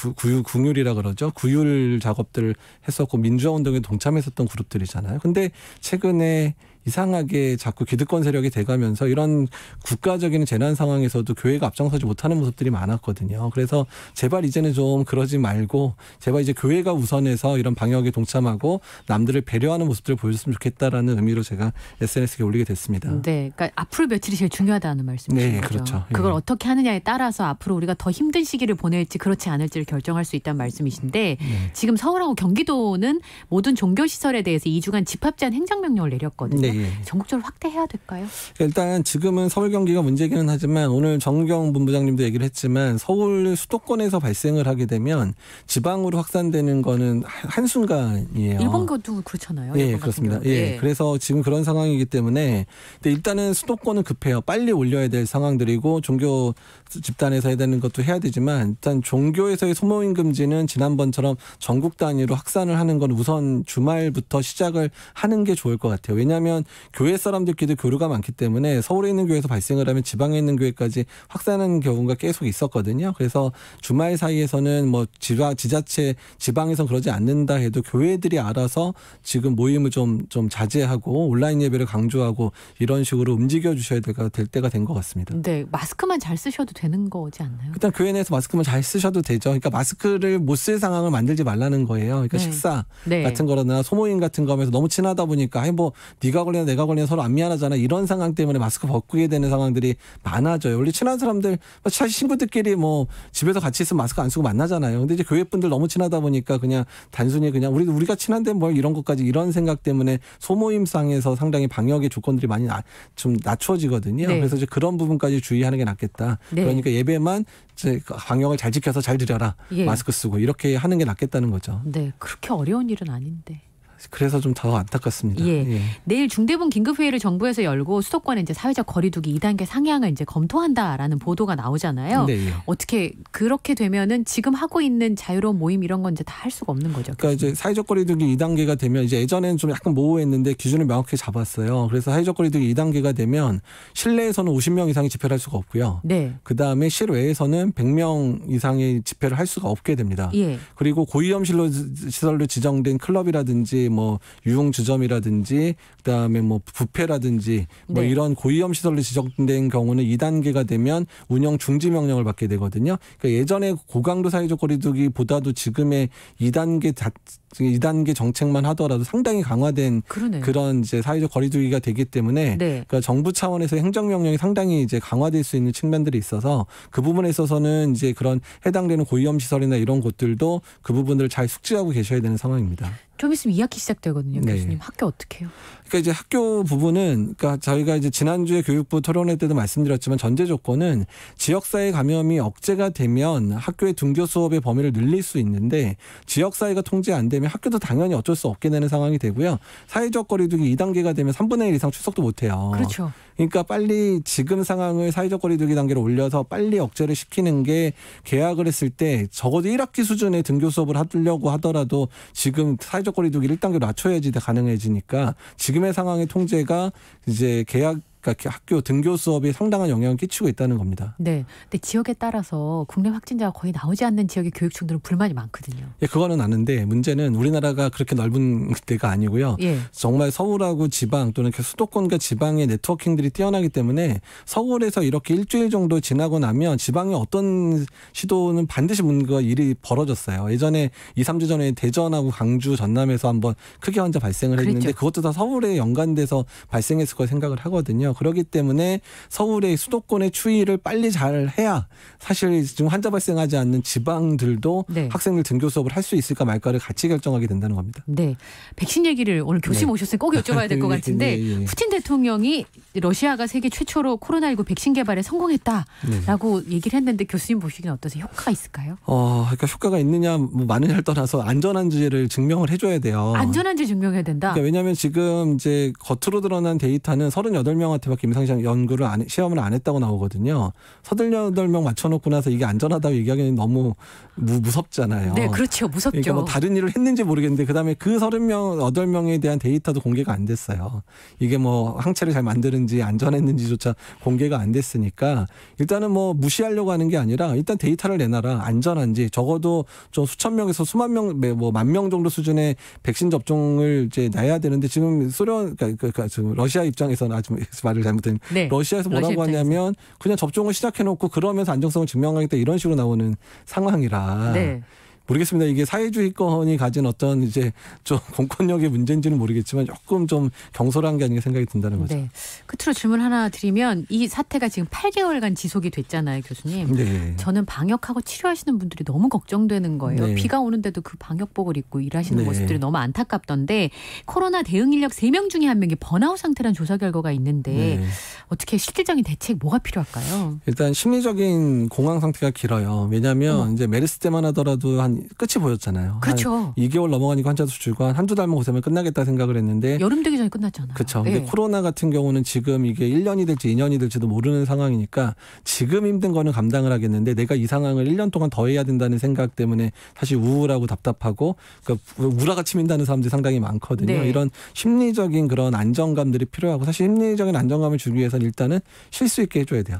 궁율이라 그러죠. 구율 작업들을 했었고 민주화운동에 동참했었던 그룹들이잖아요. 근데 최근에 이상하게 자꾸 기득권 세력이 돼가면서 이런 국가적인 재난 상황에서도 교회가 앞장서지 못하는 모습들이 많았거든요. 그래서 제발 이제는 좀 그러지 말고 제발 이제 교회가 우선해서 이런 방역에 동참하고 남들을 배려하는 모습들을 보여줬으면 좋겠다라는 의미로 제가 SNS에 올리게 됐습니다. 네, 그러니까 앞으로 며칠이 제일 중요하다는 말씀이신 네, 거죠. 그렇죠. 그걸 예. 어떻게 하느냐에 따라서 앞으로 우리가 더 힘든 시기를 보낼지 그렇지 않을지를 결정할 수 있다는 말씀이신데 지금 서울하고 경기도는 모든 종교시설에 대해서 2주간 집합제한 행정명령을 내렸거든요. 네. 전국적으로 확대해야 될까요? 일단 지금은 서울 경기가 문제기는 하지만 오늘 정경 본부장님도 얘기를 했지만 서울 수도권에서 발생을 하게 되면 지방으로 확산되는 거는 한순간이에요. 일본도 그렇잖아요. 예, 그렇습니다. 예. 그래서 지금 그런 상황이기 때문에 근데 일단은 수도권은 급해요. 빨리 올려야 될 상황들이고 종교 집단에서 해야 되는 것도 해야 되지만 일단 종교에서의 소모임 금지는 지난번처럼 전국 단위로 확산을 하는 건 우선 주말부터 시작을 하는 게 좋을 것 같아요. 왜냐하면 교회 사람들끼리 교류가 많기 때문에 서울에 있는 교회에서 발생을 하면 지방에 있는 교회까지 확산하는 경우가 계속 있었거든요. 그래서 주말 사이에서는 뭐 지자체 지방에선 그러지 않는다 해도 교회들이 알아서 지금 모임을 좀 자제하고 온라인 예배를 강조하고 이런 식으로 움직여 주셔야 될 때가 된 것 같습니다. 네, 마스크만 잘 쓰셔도 되는 거지 않나요? 일단 교회 내에서 마스크만 잘 쓰셔도 되죠. 그러니까 마스크를 못 쓸 상황을 만들지 말라는 거예요. 그러니까 네. 식사 네. 같은 거나 소모임 같은 거면서 너무 친하다 보니까 아니 뭐 네가 걸리나 내가 걸리나 서로 안 미안하잖아. 이런 상황 때문에 마스크 벗게 되는 상황들이 많아져요. 원래 친한 사람들 사실 친구들끼리 뭐 집에서 같이 있으면 마스크 안 쓰고 만나잖아요. 근데 이제 교회 분들 너무 친하다 보니까 그냥 단순히 그냥 우리가 친한데 뭐 이런 것까지 이런 생각 때문에 소모임상에서 상당히 방역의 조건들이 많이 좀 낮춰지거든요. 네. 그래서 이제 그런 부분까지 주의하는 게 낫겠다. 네. 그러니까 예배만 이제 방역을 잘 지켜서 잘 드려라. 예. 마스크 쓰고 이렇게 하는 게 낫겠다는 거죠. 네, 그렇게 어려운 일은 아닌데. 그래서 좀 더 안타깝습니다. 예. 내일 중대본 긴급회의를 정부에서 열고 수도권에 이제 사회적 거리두기 2단계 상향을 이제 검토한다라는 보도가 나오잖아요. 네, 예. 어떻게 그렇게 되면은 지금 하고 있는 자유로운 모임 이런 건 이제 다 할 수가 없는 거죠. 그러니까 이제 사회적 거리두기 2단계가 되면 이제 예전에는 좀 약간 모호했는데 기준을 명확히 잡았어요. 그래서 사회적 거리두기 2단계가 되면 실내에서는 50명 이상이 집회를 할 수가 없고요. 네. 그다음에 실외에서는 100명 이상의 집회를 할 수가 없게 됩니다. 예. 그리고 고위험 시설로 지정된 클럽이라든지 뭐 유흥주점이라든지 그다음에 뭐 뷔페라든지 뭐 네. 이런 고위험 시설로 지정된 경우는 2단계가 되면 운영 중지 명령을 받게 되거든요. 그러니까 예전에 고강도 사회적 거리두기보다도 지금의 2단계 정책만 하더라도 상당히 강화된 그러네요. 그런 이제 사회적 거리두기가 되기 때문에 네. 그러니까 정부 차원에서 행정명령이 상당히 이제 강화될 수 있는 측면들이 있어서 그 부분에 있어서는 이제 그런 해당되는 고위험 시설이나 이런 곳들도 그 부분들을 잘 숙지하고 계셔야 되는 상황입니다. 좀 있으면 2학기 시작되거든요, 네. 교수님. 학교 어떻게 해요? 그러니까 이제 학교 부분은 그러니까 저희가 이제 지난주에 교육부 토론회 때도 말씀드렸지만 전제 조건은 지역사회 감염이 억제가 되면 학교의 등교 수업의 범위를 늘릴 수 있는데 지역사회가 통제 안 되면 학교도 당연히 어쩔 수 없게 되는 상황이 되고요. 사회적 거리두기 2단계가 되면 3분의 1 이상 출석도 못 해요. 그렇죠. 그러니까 빨리 지금 상황을 사회적 거리두기 단계로 올려서 빨리 억제를 시키는 게 계약을 했을 때 적어도 1학기 수준의 등교 수업을 하려고 하더라도 지금 사회적 거리두기를 1단계로 낮춰야지 가능해지니까 지금의 상황의 통제가 이제 계약 그러니까 학교 등교 수업에 상당한 영향을 끼치고 있다는 겁니다. 네. 근데 지역에 따라서 국내 확진자가 거의 나오지 않는 지역의 교육청들은 불만이 많거든요. 예, 그거는 아는데 문제는 우리나라가 그렇게 넓은 데가 아니고요. 예. 정말 서울하고 지방 또는 수도권과 지방의 네트워킹들이 뛰어나기 때문에 서울에서 이렇게 일주일 정도 지나고 나면 지방의 어떤 시도는 반드시 뭔가 일이 벌어졌어요. 예전에 2, 3주 전에 대전하고 강주, 전남에서 한번 크게 환자 발생을 했는데 그랬죠. 그것도 다 서울에 연관돼서 발생했을 거 생각을 하거든요. 그렇기 때문에 서울의 수도권의 추이를 빨리 잘 해야 사실 지금 환자 발생하지 않는 지방들도 네. 학생들 등교 수업을 할 수 있을까 말까를 같이 결정하게 된다는 겁니다. 네. 백신 얘기를 오늘 교수님 오셨으니 꼭 여쭤봐야 될 것 같은데 예. 푸틴 대통령이 러시아가 세계 최초로 코로나19 백신 개발에 성공했다라고 얘기를 했는데 교수님 보시기엔 어떠세요? 효과가 있을까요? 그러니까 효과가 있느냐 뭐 많으냐를 떠나서 안전한지를 증명을 해줘야 돼요. 안전한지 증명해야 된다. 그러니까 왜냐하면 지금 이제 겉으로 드러난 데이터는 38명한테밖에 임상시험 연구를 시험을 안 했다고 나오거든요. 38명 맞춰놓고 나서 이게 안전하다고 얘기하기는 너무 무섭잖아요. 네, 그렇죠. 무섭죠. 그러니까 뭐 다른 일을 했는지 모르겠는데 그다음에 그 8명에 대한 데이터도 공개가 안 됐어요. 이게 뭐 항체를 잘 만드는지 안전했는지조차 공개가 안 됐으니까 일단은 뭐 무시하려고 하는 게 아니라 일단 데이터를 내놔라. 안전한지 적어도 좀 수천 명에서 수만 명, 뭐 10,000명 정도 수준의 백신 접종을 이제 내야 되는데 지금 그러니까 지금 러시아 입장에서는 아주 말을 잘못했는데 네. 러시아에서 뭐라고 러시아 하냐면 그냥 접종을 시작해놓고 그러면서 안정성을 증명하겠다 이런 식으로 나오는 상황이라. 네. 모르겠습니다. 이게 사회주의권이 가진 어떤 이제 좀 공권력의 문제인지는 모르겠지만 조금 좀 경솔한 게 아닌가 생각이 든다는 거죠. 네. 끝으로 질문 하나 드리면 이 사태가 지금 8개월간 지속이 됐잖아요, 교수님. 네. 저는 방역하고 치료하시는 분들이 너무 걱정되는 거예요. 네. 비가 오는데도 그 방역복을 입고 일하시는 네. 모습들이 너무 안타깝던데 코로나 대응 인력 3명 중에 1명이 번아웃 상태라는 조사 결과가 있는데 네. 어떻게 실질적인 대책 뭐가 필요할까요? 일단 심리적인 공황 상태가 길어요. 왜냐하면 이제 메르스 때만 하더라도 한 끝이 보였잖아요. 그렇죠. 한 2개월 넘어가니까 환자도 줄고 한두 달만 고생하면 끝나겠다 생각을 했는데 여름 되기 전에 끝났잖아요. 그렇죠. 네. 근데 코로나 같은 경우는 지금 이게 1년이 될지 2년이 될지도 모르는 상황이니까 지금 힘든 거는 감당을 하겠는데 내가 이 상황을 1년 동안 더 해야 된다는 생각 때문에 사실 우울하고 답답하고 그러니까 우라가 치민다는 사람들이 상당히 많거든요. 네. 이런 심리적인 그런 안정감들이 필요하고 사실 심리적인 안정감을 주기 위해서는 일단은 쉴 수 있게 해줘야 돼요.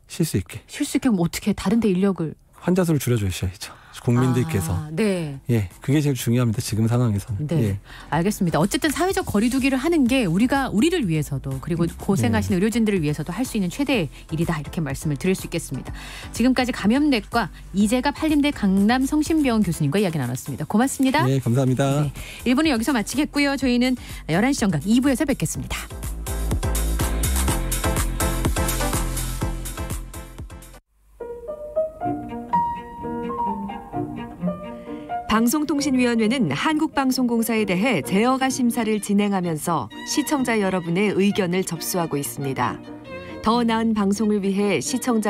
쉴 수 있게. 쉴 수 있게 하면 어떻게 다른 데 인력을. 환자 수를 줄여주셔야죠. 국민들께서. 네. 예, 그게 제일 중요합니다. 지금 상황에서는. 네. 예. 알겠습니다. 어쨌든 사회적 거리두기를 하는 게 우리를 위해서도 그리고 고생하시는 의료진들을 위해서도 할 수 있는 최대의 일이다. 이렇게 말씀을 드릴 수 있겠습니다. 지금까지 감염내과 이재갑 한림대 강남 성심병원 교수님과 이야기 나눴습니다. 고맙습니다. 네, 감사합니다. 네. 1부는 여기서 마치겠고요. 저희는 11시 정각 2부에서 뵙겠습니다. 방송통신위원회는 한국방송공사에 대해 제어가 심사를 진행하면서 시청자 여러분의 의견을 접수하고 있습니다. 더 나은 방송을 위해 시청자